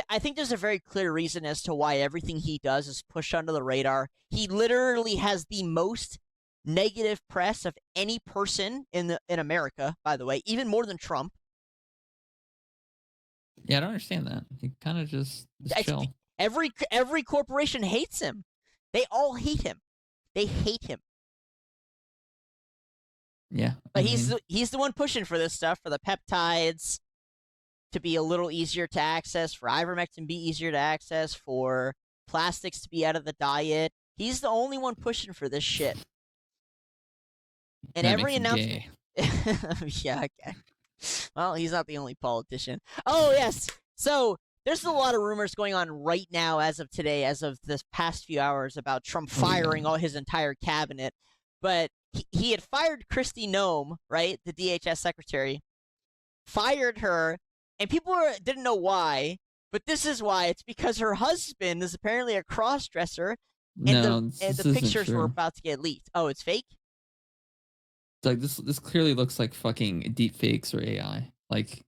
I think there's a very clear reason as to why everything he does is pushed under the radar. He literally has the most negative press of any person in America, by the way, even more than Trump. Yeah, I don't understand that. He kind of just chill. Every corporation hates him. They all hate him. They hate him. Yeah. But he's the one pushing for this stuff, for the peptides to be a little easier to access, for ivermectin to be easier to access, for plastics to be out of the diet. He's the only one pushing for this shit. And that every announcement. Yeah, okay. Well, he's not the only politician. Oh, yes. So there's a lot of rumors going on right now as of today, as of this past few hours, about Trump firing all his entire cabinet. But he had fired Kristi Noem, right, the DHS secretary, fired her, and people didn't know why, but this is why. It's because her husband is apparently a cross-dresser, and the pictures were about to get leaked. Oh, it's fake? Like this clearly looks like fucking deep fakes or AI. Like,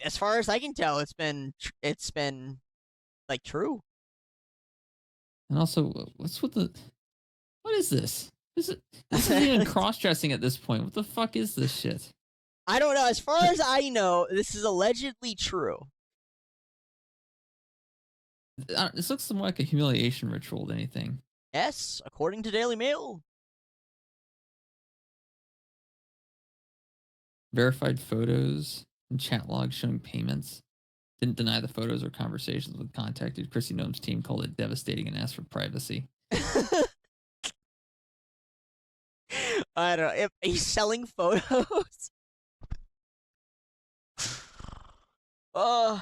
as far as I can tell, it's been like true. And also, what is this? This isn't even cross-dressing at this point. What the fuck is this shit? I don't know. As far as I know, this is allegedly true. This looks more like a humiliation ritual than anything. Yes, according to Daily Mail. Verified photos and chat logs showing payments. Didn't deny the photos or conversations with contacted. Kristi Noem's team called it devastating and asked for privacy. I don't know. If he's selling photos. I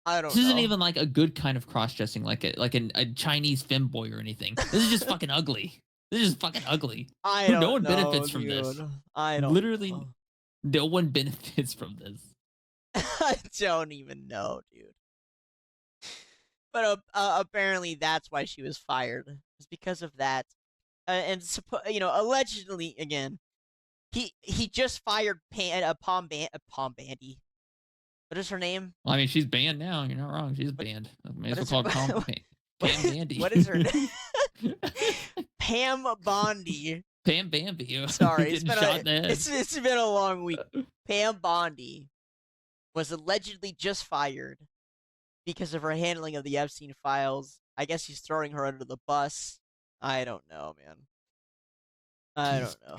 don't know. This isn't even like a good kind of cross-dressing, like a Chinese femboy or anything. This is just fucking ugly. This is just fucking ugly. No one benefits from this. Literally, no one benefits from this. I don't even know, dude. But apparently that's why she was fired. It's because of that. And allegedly, again, he just fired Palm Bandy. What is her name? Well, I mean, she's banned now. You're not wrong. She's banned. May as well call her Pam Bandy. What is her name? Pam Bondi. Pam Bambi. Sorry, it's been a long week. Pam Bondi was allegedly just fired because of her handling of the Epstein files. I guess he's throwing her under the bus. I don't know, man. I don't know.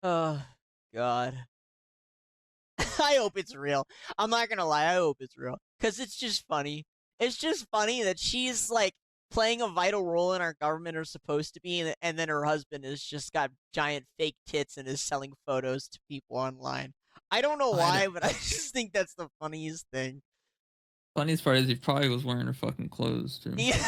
Oh, God. I hope it's real. I'm not gonna lie, I hope it's real. Because it's just funny. It's just funny that she's, like, playing a vital role in our government, or supposed to be, and then her husband has just got giant fake tits and is selling photos to people online. I don't know why, but I just think that's the funniest thing. Funniest part is he probably was wearing her fucking clothes, too. Yeah.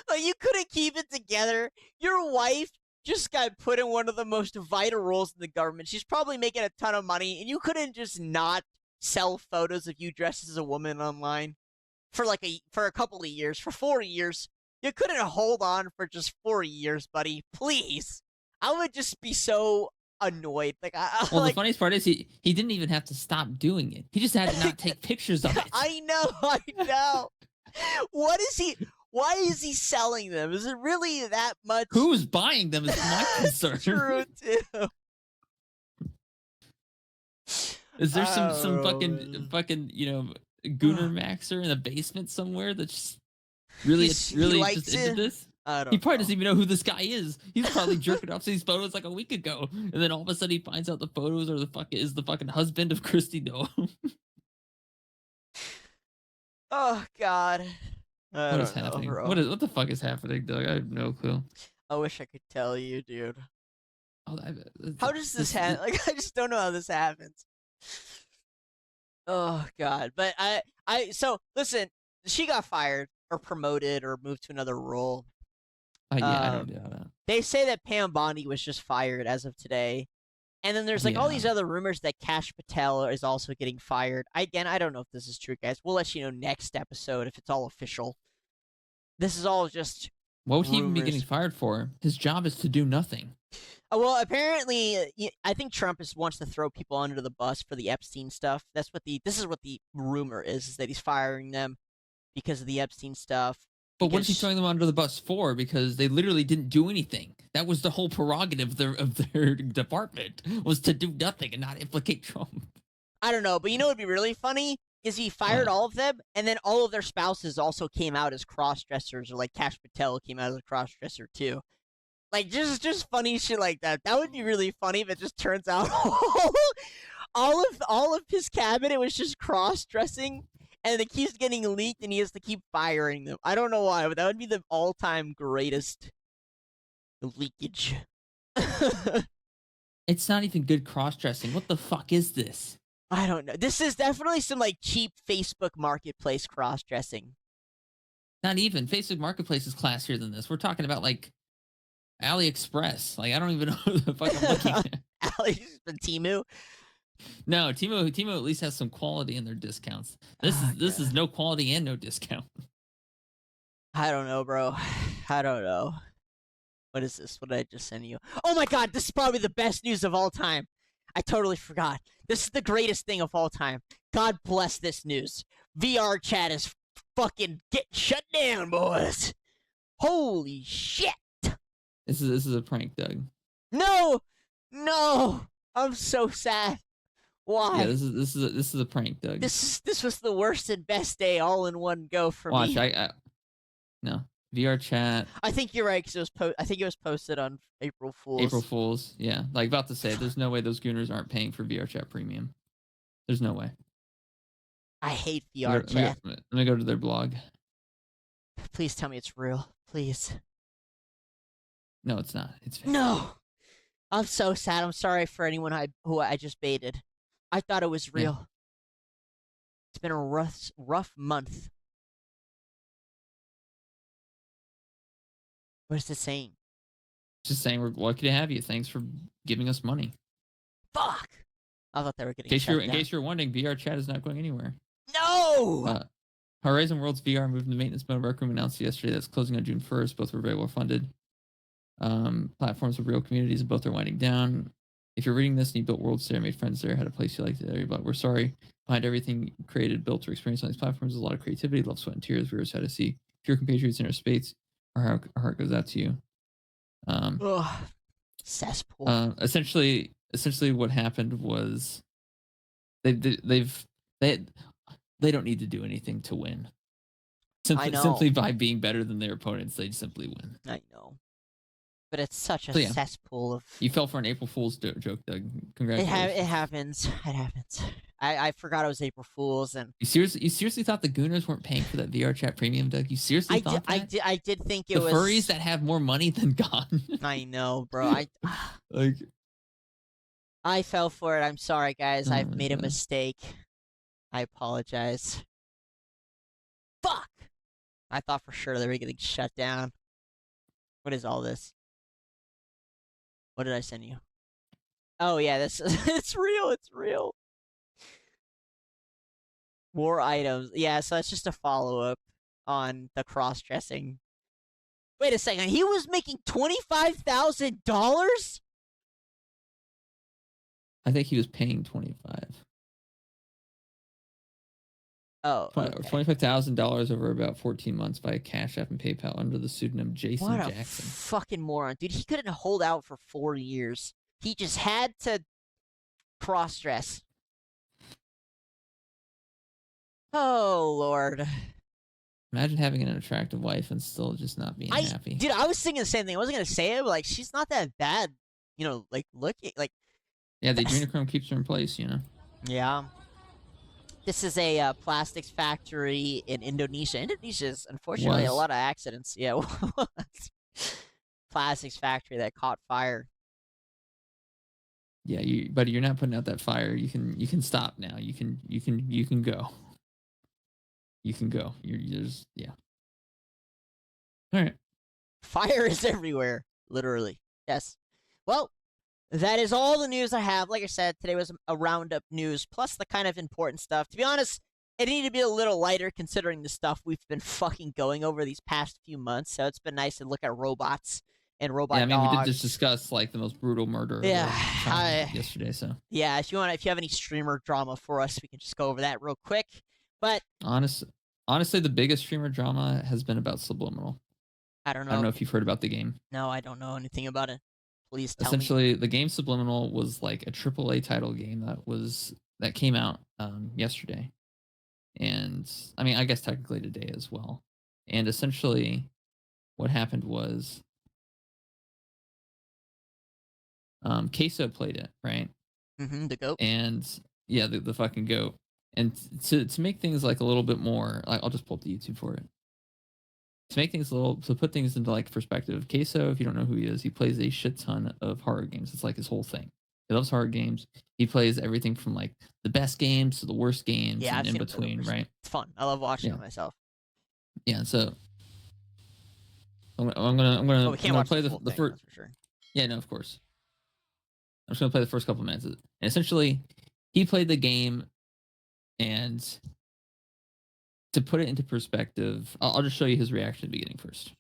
Like, you couldn't keep it together. Your wife just got put in one of the most vital roles in the government. She's probably making a ton of money, and you couldn't just not sell photos of you dressed as a woman online for a couple of years, for 4 years. You couldn't hold on for just 4 years, buddy. Please. I would just be so annoyed. The funniest part is he didn't even have to stop doing it. He just had to not take pictures of it. I know. Why is he selling them? Is it really that much? Who's buying them is my concern. True, too. Is there some fucking Gooner Maxer in the basement somewhere that's just really just into this? He probably doesn't even know who this guy is. He's probably jerking off these photos like a week ago, and then all of a sudden he finds out the photos are the fucking husband of Kristi Noem. Oh God. What is happening? Bro. What the fuck is happening, Doug? I have no clue. I wish I could tell you, dude. Oh, How does this happen? Like, I just don't know how this happens. Oh God. But so listen, she got fired or promoted or moved to another role. Yeah, I don't know that. They say that Pam Bondi was just fired as of today. And then there's like all these other rumors that Kash Patel is also getting fired. I don't know if this is true, guys. We'll let you know next episode if it's all official. This is all just What would he even be rumors. getting fired for? His job is to do nothing. Well, apparently, I think Trump wants to throw people under the bus for the Epstein stuff. This is what the rumor is that he's firing them because of the Epstein stuff. But what is he throwing them under the bus for? Because they literally didn't do anything. That was the whole prerogative of their department, was to do nothing and not implicate Trump. I don't know, but you know what would be really funny? Is he fired all of them, and then all of their spouses also came out as cross-dressers, or like Kash Patel came out as a cross-dresser too. Like, just funny shit like that. That would be really funny if it just turns out all of his cabinet was just cross-dressing, and it keeps getting leaked, and he has to keep firing them. I don't know why, but that would be the all-time greatest leakage. It's not even good cross-dressing. What the fuck is this? I don't know. This is definitely some like cheap Facebook Marketplace cross-dressing. Not even. Facebook Marketplace is classier than this. We're talking about like AliExpress. Like, I don't even know who the fuck I'm looking at. Temu? No, Temu at least has some quality in their discounts. This is no quality and no discount. I don't know, bro. I don't know. What is this? What did I just send you? Oh my God, this is probably the best news of all time. I totally forgot. This is the greatest thing of all time. God bless this news. VR chat is fucking getting shut down, boys. Holy shit. This is a prank, Doug. No. I'm so sad. Why? Yeah, this is a prank, Doug. This was the worst and best day all in one go for me. Watch, no VR chat. I think you're right because I think it was posted on April Fool's. April Fool's, yeah. Like about to say, there's no way those gooners aren't paying for VR chat premium. There's no way. I hate VR chat. Let me go to their blog. Please tell me it's real. Please. No, it's not. It's fake. No. I'm so sad. I'm sorry for anyone who I just baited. I thought it was real. Yeah. It's been a rough month. What is it saying? Just saying we're lucky to have you. Thanks for giving us money. Fuck! I thought they were getting in case you're wondering, VR chat is not going anywhere. No! Horizon Worlds VR moved into maintenance mode. Rec Room announced yesterday that's closing on June 1st. Both were very well funded. Platforms with real communities, and both are winding down. If you're reading this and you built worlds there, made friends there, had a place you liked there, but we're sorry. Behind everything created, built, or experienced on these platforms is a lot of creativity, love, sweat, and tears. We were sad to see pure compatriots in our space. Our heart goes out to you. Cesspool. Essentially, what happened was they don't need to do anything to win. Simply by being better than their opponents, they simply win. I know. But it's such a cesspool of... You fell for an April Fool's joke, Doug. Congratulations. It happens. I forgot it was April Fool's, and... You seriously thought the Gooners weren't paying for that VR chat premium, Doug? You seriously thought that? I did think it was... The furries that have more money than God. I know, bro. I fell for it. I'm sorry, guys. I've made a mistake. I apologize. Fuck! I thought for sure they were getting shut down. What is all this? What did I send you? Oh yeah, this it's real. War items. Yeah, so that's just a follow-up on the cross-dressing. Wait a second, he was making $25,000? I think he was paying 25. Oh, okay. $25,000 over about 14 months via Cash App and PayPal under the pseudonym Jason what Jackson. A fucking moron, dude. He couldn't hold out for 4 years. He just had to cross-dress. Oh, Lord. Imagine having an attractive wife and still just not being happy. Dude, I was thinking the same thing. I wasn't going to say it, but, like, she's not that bad. You know, like, looking, like... Yeah, the adrenochrome keeps her in place, you know? Yeah. This is a plastics factory in Indonesia. Indonesia's unfortunately a lot of accidents. Yeah, plastics factory that caught fire. Yeah, buddy, you're not putting out that fire. You can stop now. You can go. You can go. Yeah. All right. Fire is everywhere, literally. Yes. Well, that is all the news I have. Like I said, today was a roundup news plus the kind of important stuff. To be honest, it needed to be a little lighter considering the stuff we've been fucking going over these past few months. So it's been nice to look at robots and robot dogs. We did just discuss like the most brutal murder yesterday. So yeah, if you have any streamer drama for us, we can just go over that real quick. But honestly, the biggest streamer drama has been about Subliminal. I don't know. I don't know if you've heard about the game. No, I don't know anything about it. Please tell me. Essentially, the game Subliminal was like a AAA title game that came out yesterday, and I guess technically today as well. And essentially, what happened was, Queso played it, right? Mm-hmm, the goat. And yeah, the fucking goat. And to make things like a little bit more, like, I'll just pull up the YouTube for it. To put things into like perspective, Queso, if you don't know who he is, he plays a shit ton of horror games. It's like his whole thing. He loves horror games. He plays everything from like the best games to the worst games and in between, right? It's fun. I love watching it myself. Yeah, so I'm gonna play the first. For sure. Yeah, no, of course. I'm just gonna play the first couple minutes, and essentially, he played the game, and to put it into perspective, I'll just show you his reaction at the beginning first.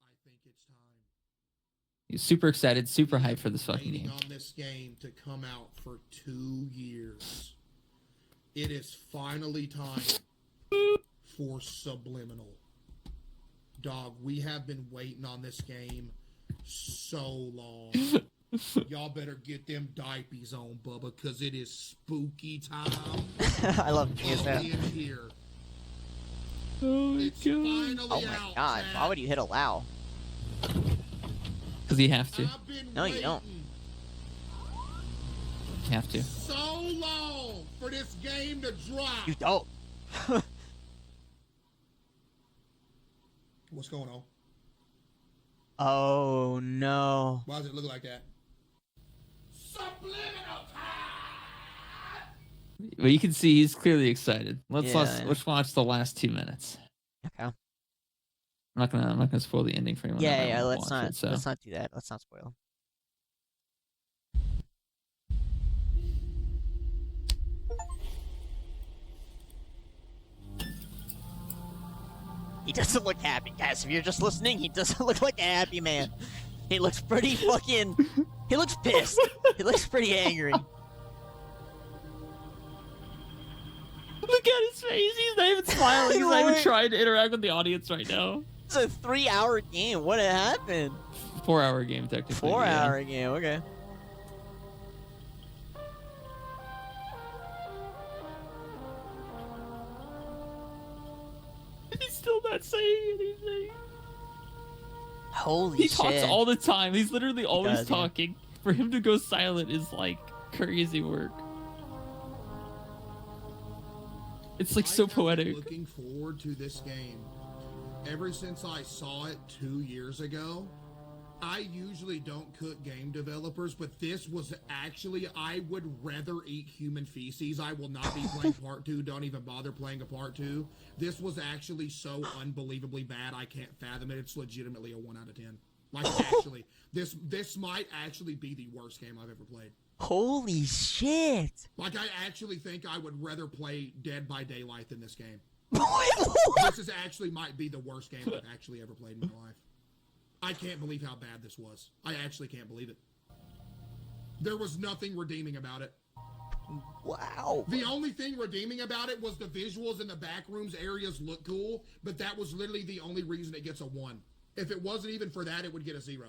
I think it's time. He's super excited, super hyped for this fucking game. On this game to come out for 2 years. It is finally time for Subliminal. Dog, we have been waiting on this game so long. Y'all better get them diapers on, Bubba, because it is spooky time. I love that. Here. Oh my god. Why would you hit allow? Because you have to. No, you don't. You have to. So long for this game to drop. You don't. What's going on? Oh no. Why does it look like that? Subliminal time! But you can see he's clearly excited. Let's watch the last 2 minutes. Okay. I'm not gonna spoil the ending for anyone. Yeah. Let's not do that. Let's not spoil. He doesn't look happy, guys. If you're just listening, he doesn't look like a happy man. He looks pretty fucking... He looks pissed. He looks pretty angry. Look at his face. He's not even smiling. He's not even trying to interact with the audience right now. It's a 3-hour game. What happened? 4-hour game, technically. 4-hour game, okay. He's still not saying anything. Holy shit. He talks all the time. He's literally always talking. Yeah. For him to go silent is like crazy work. It's like so poetic. Looking forward to this game. Ever since I saw it 2 years ago, I usually don't cook game developers, but this was actually, I would rather eat human feces. I will not be playing part 2. Don't even bother playing a part 2. This was actually so unbelievably bad, I can't fathom it. It's legitimately a 1 out of 10. Like, actually, this might actually be the worst game I've ever played. Holy shit. Like, I actually think I would rather play Dead by Daylight than this game. This is actually might be the worst game I've actually ever played in my life. I can't believe how bad this was. I actually can't believe it. There was nothing redeeming about it. Wow. The only thing redeeming about it was the visuals in the back rooms areas look cool, but that was literally the only reason it gets a 1. If it wasn't even for that, it would get a 0.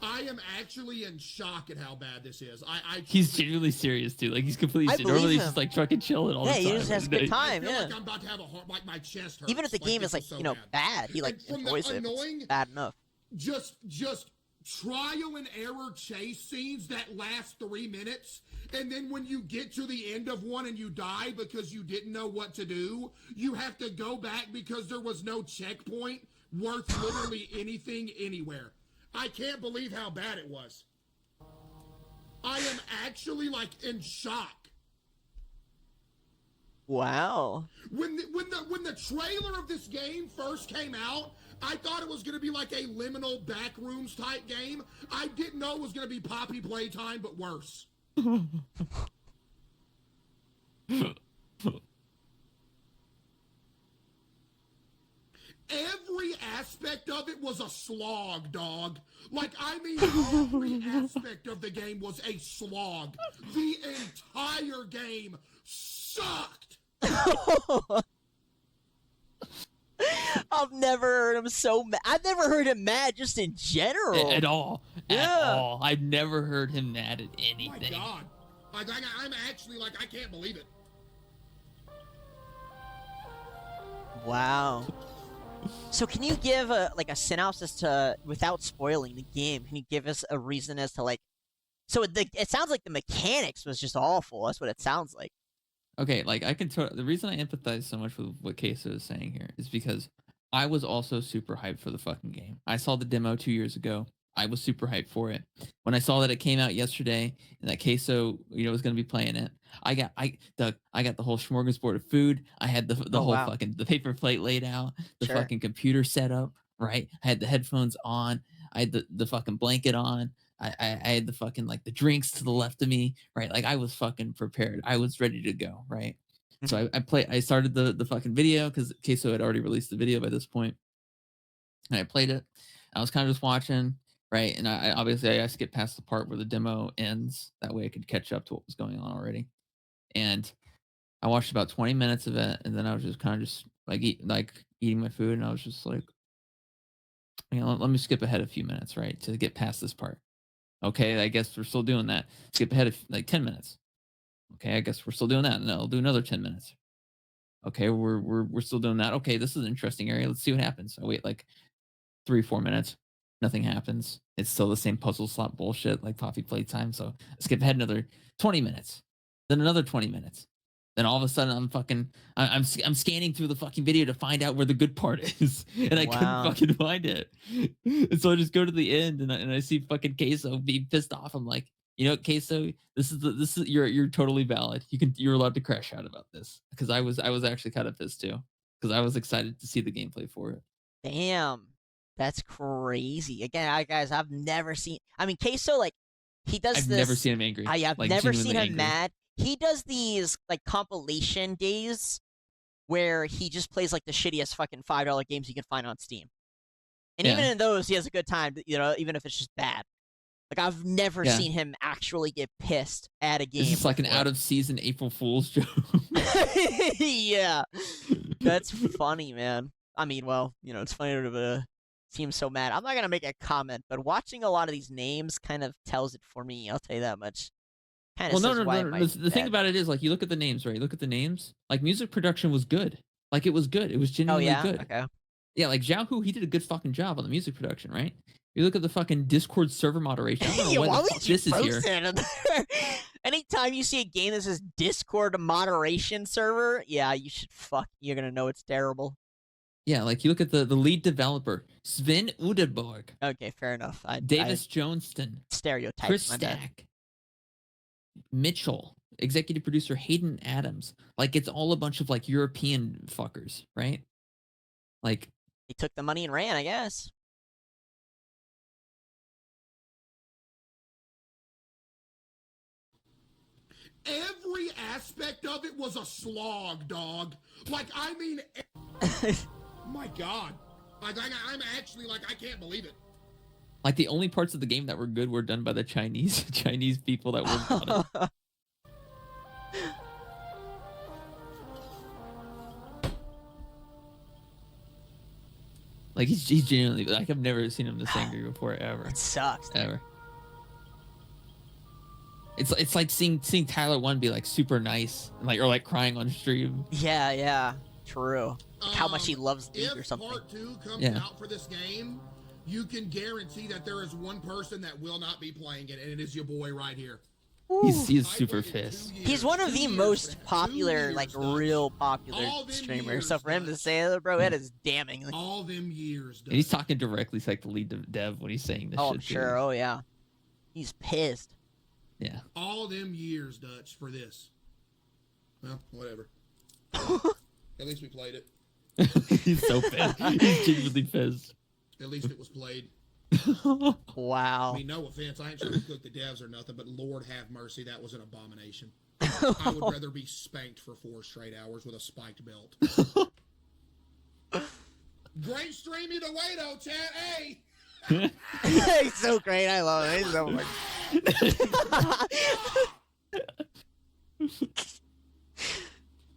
I am actually in shock at how bad this is. He's genuinely serious too. Like he's completely serious. Normally he's just like fucking chilling all the time. Yeah, he just has a good time. I feel yeah. like I'm about to have a heart, like my chest hurts. Even if the game is like, so bad, he like enjoys it. It's bad enough. Just trial and error chase scenes that last 3 minutes, and then when you get to the end of one and you die because you didn't know what to do, you have to go back because there was no checkpoint worth literally anything anywhere. I can't believe how bad it was. I am actually like in shock. Wow. When the trailer of this game first came out, I thought it was going to be like a liminal backrooms type game. I didn't know it was going to be Poppy Playtime, but worse. Every aspect of it was a slog, dog. Like, I mean, every aspect of the game was a slog. The entire game sucked. I've never heard him so mad. I've never heard him mad just in general. At all. Yeah. At all. I've never heard him mad at anything. My God. I'm actually like, I can't believe it. Wow. So can you give a synopsis to, without spoiling the game, can you give us a reason as to like, so it sounds like the mechanics was just awful. That's what it sounds like. Okay, like the reason I empathize so much with what Queso is saying here is because I was also super hyped for the fucking game. I saw the demo 2 years ago. I was super hyped for it. When I saw that it came out yesterday and that Queso, was going to be playing it, I got the whole smorgasbord of food. I had the whole fucking the paper plate laid out, the fucking computer set up, right? I had the headphones on. I had the fucking blanket on. I had the fucking like the drinks to the left of me, right? Like I was fucking prepared. I was ready to go, right? So I started the fucking video because Queso had already released the video by this point. And I played it. I was kind of just watching, right? And I obviously skipped past the part where the demo ends. That way I could catch up to what was going on already. And I watched about 20 minutes of it, and then I was just kind of just like eating my food, and I was just like, let me skip ahead a few minutes, right, to get past this part. Okay, I guess we're still doing that. Skip ahead of like 10 minutes. Okay, I guess we're still doing that. And I'll do another 10 minutes. Okay, we're still doing that. Okay, this is an interesting area. Let's see what happens. I wait like 3-4 minutes. Nothing happens. It's still the same puzzle slot bullshit like Poppy Playtime. So I skip ahead another 20 minutes. Then another 20 minutes. Then all of a sudden I'm scanning through the fucking video to find out where the good part is, and I couldn't fucking find it. And so I just go to the end, and I see fucking Queso being pissed off. I'm like, Queso, this is you're totally valid. You're allowed to crash out about this, because I was actually kind of pissed too, because I was excited to see the gameplay for it. Damn, that's crazy. Again, guys, I've never seen. I mean, Queso, like, he does I've this. never seen him angry. I've like, never seen him angry. mad. He does these like compilation days where he just plays like the shittiest fucking $5 games you can find on Steam. And even in those, he has a good time, even if it's just bad. Like, I've never seen him actually get pissed at a game. This is like an out-of-season April Fool's joke. Yeah. That's funny, man. I mean, well, it's funny to seem so mad. I'm not going to make a comment, but watching a lot of these names kind of tells it for me. I'll tell you that much. Well, no. The thing about it is, like, you look at the names, right? You look at the names. Like, music production was good. Like, it was good. It was genuinely good. Okay. Yeah, like, Zhao Hu, he did a good fucking job on the music production, right? You look at the fucking Discord server moderation. I don't know why the fuck this is here. Anytime you see a game that says Discord moderation server, you're going to know it's terrible. Yeah, like, you look at the lead developer, Sven Udeborg. Okay, fair enough. Davis Johnston. Stereotype. Chris Stack. Mitchell, executive producer Hayden Adams. Like, it's all a bunch of like European fuckers, right? Like, he took the money and ran, I guess. Every aspect of it was a slog, dog. Like, I mean, my God. I'm actually like, I can't believe it. Like, the only parts of the game that were good were done by the Chinese people that worked on it. Like, he's genuinely, like, I've never seen him this angry before, ever. It sucks. Ever. It's like seeing Tyler 1 be like super nice, or like crying on stream. Yeah, true. Like how much he loves League or something. If Part 2 comes out for this game, you can guarantee that there is one person that will not be playing it, and it is your boy right here. He's super pissed. He's one of the most popular, like real popular streamers. So for him to say that, bro, it is damning. All them years. And he's talking directly to like the lead dev when he's saying this shit. I'm sure. Too. Oh yeah, he's pissed. Yeah. All them years, Dutch, for this. Well, whatever. At least we played it. He's so pissed. He's genuinely pissed. At least it was played. Wow. I mean, no offense. I ain't trying to cook the devs or nothing, but Lord have mercy, that was an abomination. I would rather be spanked for 4 straight hours with a spiked belt. Great stream either way, though, chat. Hey! He's so great. I love him. He's so much.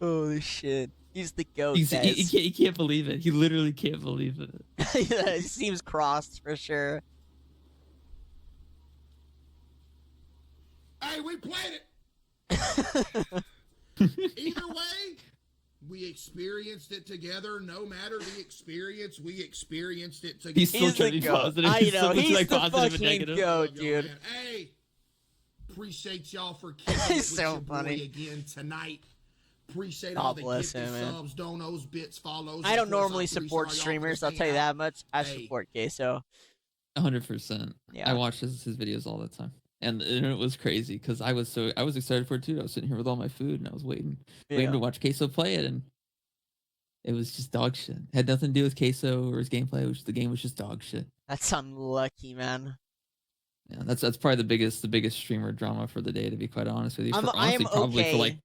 Holy shit. He's the GOAT. He can't believe it. He literally can't believe it. He seems crossed for sure. Hey, we played it. Either way, we experienced it together. No matter the experience, we experienced it together. He's still trying to be positive. I know. He's like the positive fucking and negative. GOAT, dude. Hey, appreciate y'all for kicking it with So your funny. boy again tonight. Appreciate God all the bless gifted him, man. subs, donos, bits, follows. I Of don't course, normally appreciate support all y'all for streamers. I'll staying tell you out. that much. I Hey. support Queso. 100%. Yeah. I watch his videos all the time, and it was crazy because I was excited for it too. I was sitting here with all my food and I was waiting to watch Queso play it, and it was just dog shit. It had nothing to do with Queso or his gameplay. The game was just dog shit. That's unlucky, man. Yeah, that's probably the biggest streamer drama for the day. To be quite honest with you, I'm probably okay. for like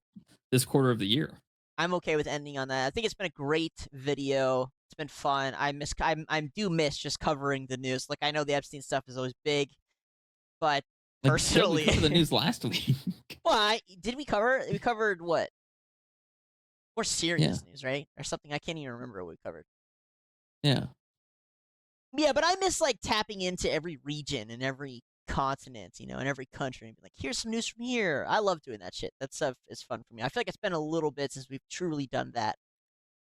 this quarter of the year. I'm okay with ending on that. I think it's been a great video. It's been fun. I do miss just covering the news. Like I know the Epstein stuff is always big, but Like, personally, we covered the news last week. well, did we cover? We covered what? More serious news, right? Or something. I can't even remember what we covered. Yeah. Yeah, but I miss like tapping into every region and every continent, and every country, and be like, here's some news from here. I love doing that shit. That stuff is fun for me. I feel like it's been a little bit since we've truly done that.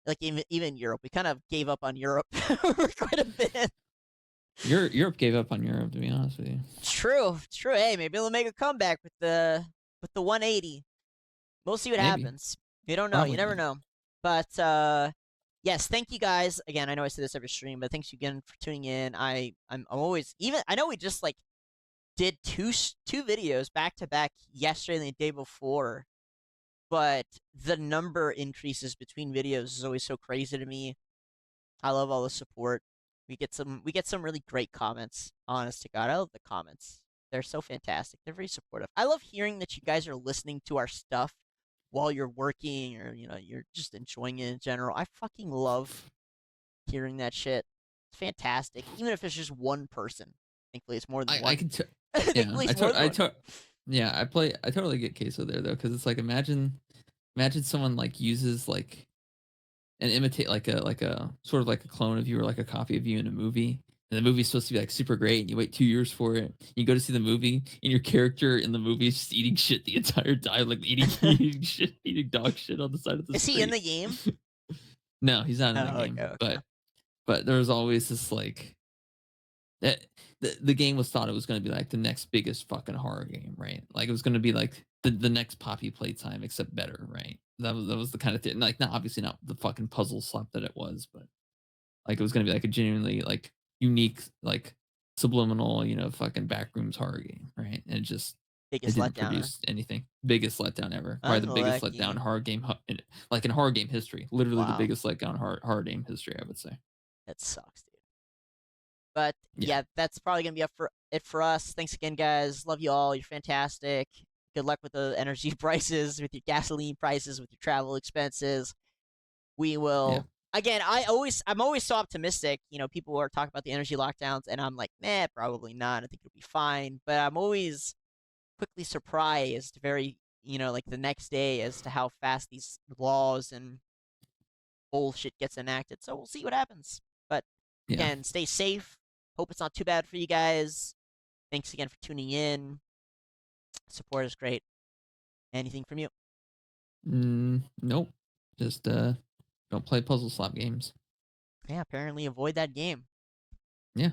Like even Europe, we kind of gave up on Europe for quite a bit. Europe gave up on Europe, to be honest with you. It's true. Hey, maybe they'll make a comeback with the 180. We'll see what happens. You don't know. Probably You never not. know. But yes, thank you guys again. I know I say this every stream, but thanks again for tuning in. I'm always I know we just like did two videos back to back yesterday and the day before, but the number increases between videos is always so crazy to me. I love all the support. We get some really great comments. Honest to God, I love the comments. They're so fantastic. They're very supportive. I love hearing that you guys are listening to our stuff while you're working, or you're just enjoying it in general. I fucking love hearing that shit. It's fantastic. Even if it's just one person. Thankfully, it's more than one. I can I totally get Queso there though, because it's like imagine someone like uses like and imitate like a sort of like a clone of you or like a copy of you in a movie, and the movie's supposed to be like super great, and you wait 2 years for it. You go to see the movie, and your character in the movie is just eating shit the entire time, like eating dog shit on the side of the street. Is he in the game? No, he's not in the game. Okay. But there was always this like that the game was thought it was going to be like the next biggest fucking horror game, right? Like it was going to be like the next Poppy Playtime, except better, right? That was the kind of thing. Like obviously not the fucking puzzle slap that it was, but like it was going to be like a genuinely like unique, like subliminal, fucking backrooms horror game, right? And it just biggest didn't letdown. produce anything. Biggest letdown ever. Probably the biggest Unlucky. letdown horror game, like in horror game history. Literally Wow. the biggest letdown horror game history, I would say. That sucks, dude. But yeah, that's probably gonna be it for us. Thanks again, guys. Love you all. You're fantastic. Good luck with the energy prices, with your gasoline prices, with your travel expenses. We will again. I'm always so optimistic. People are talking about the energy lockdowns, and I'm like, nah, probably not. I think it'll be fine. But I'm always quickly surprised, very like the next day, as to how fast these laws and bullshit gets enacted. So we'll see what happens. But again, stay safe. Hope it's not too bad for you guys. Thanks again for tuning in. Support is great. Anything from you? Nope. Just don't play puzzle slap games. Yeah, apparently avoid that game. Yeah.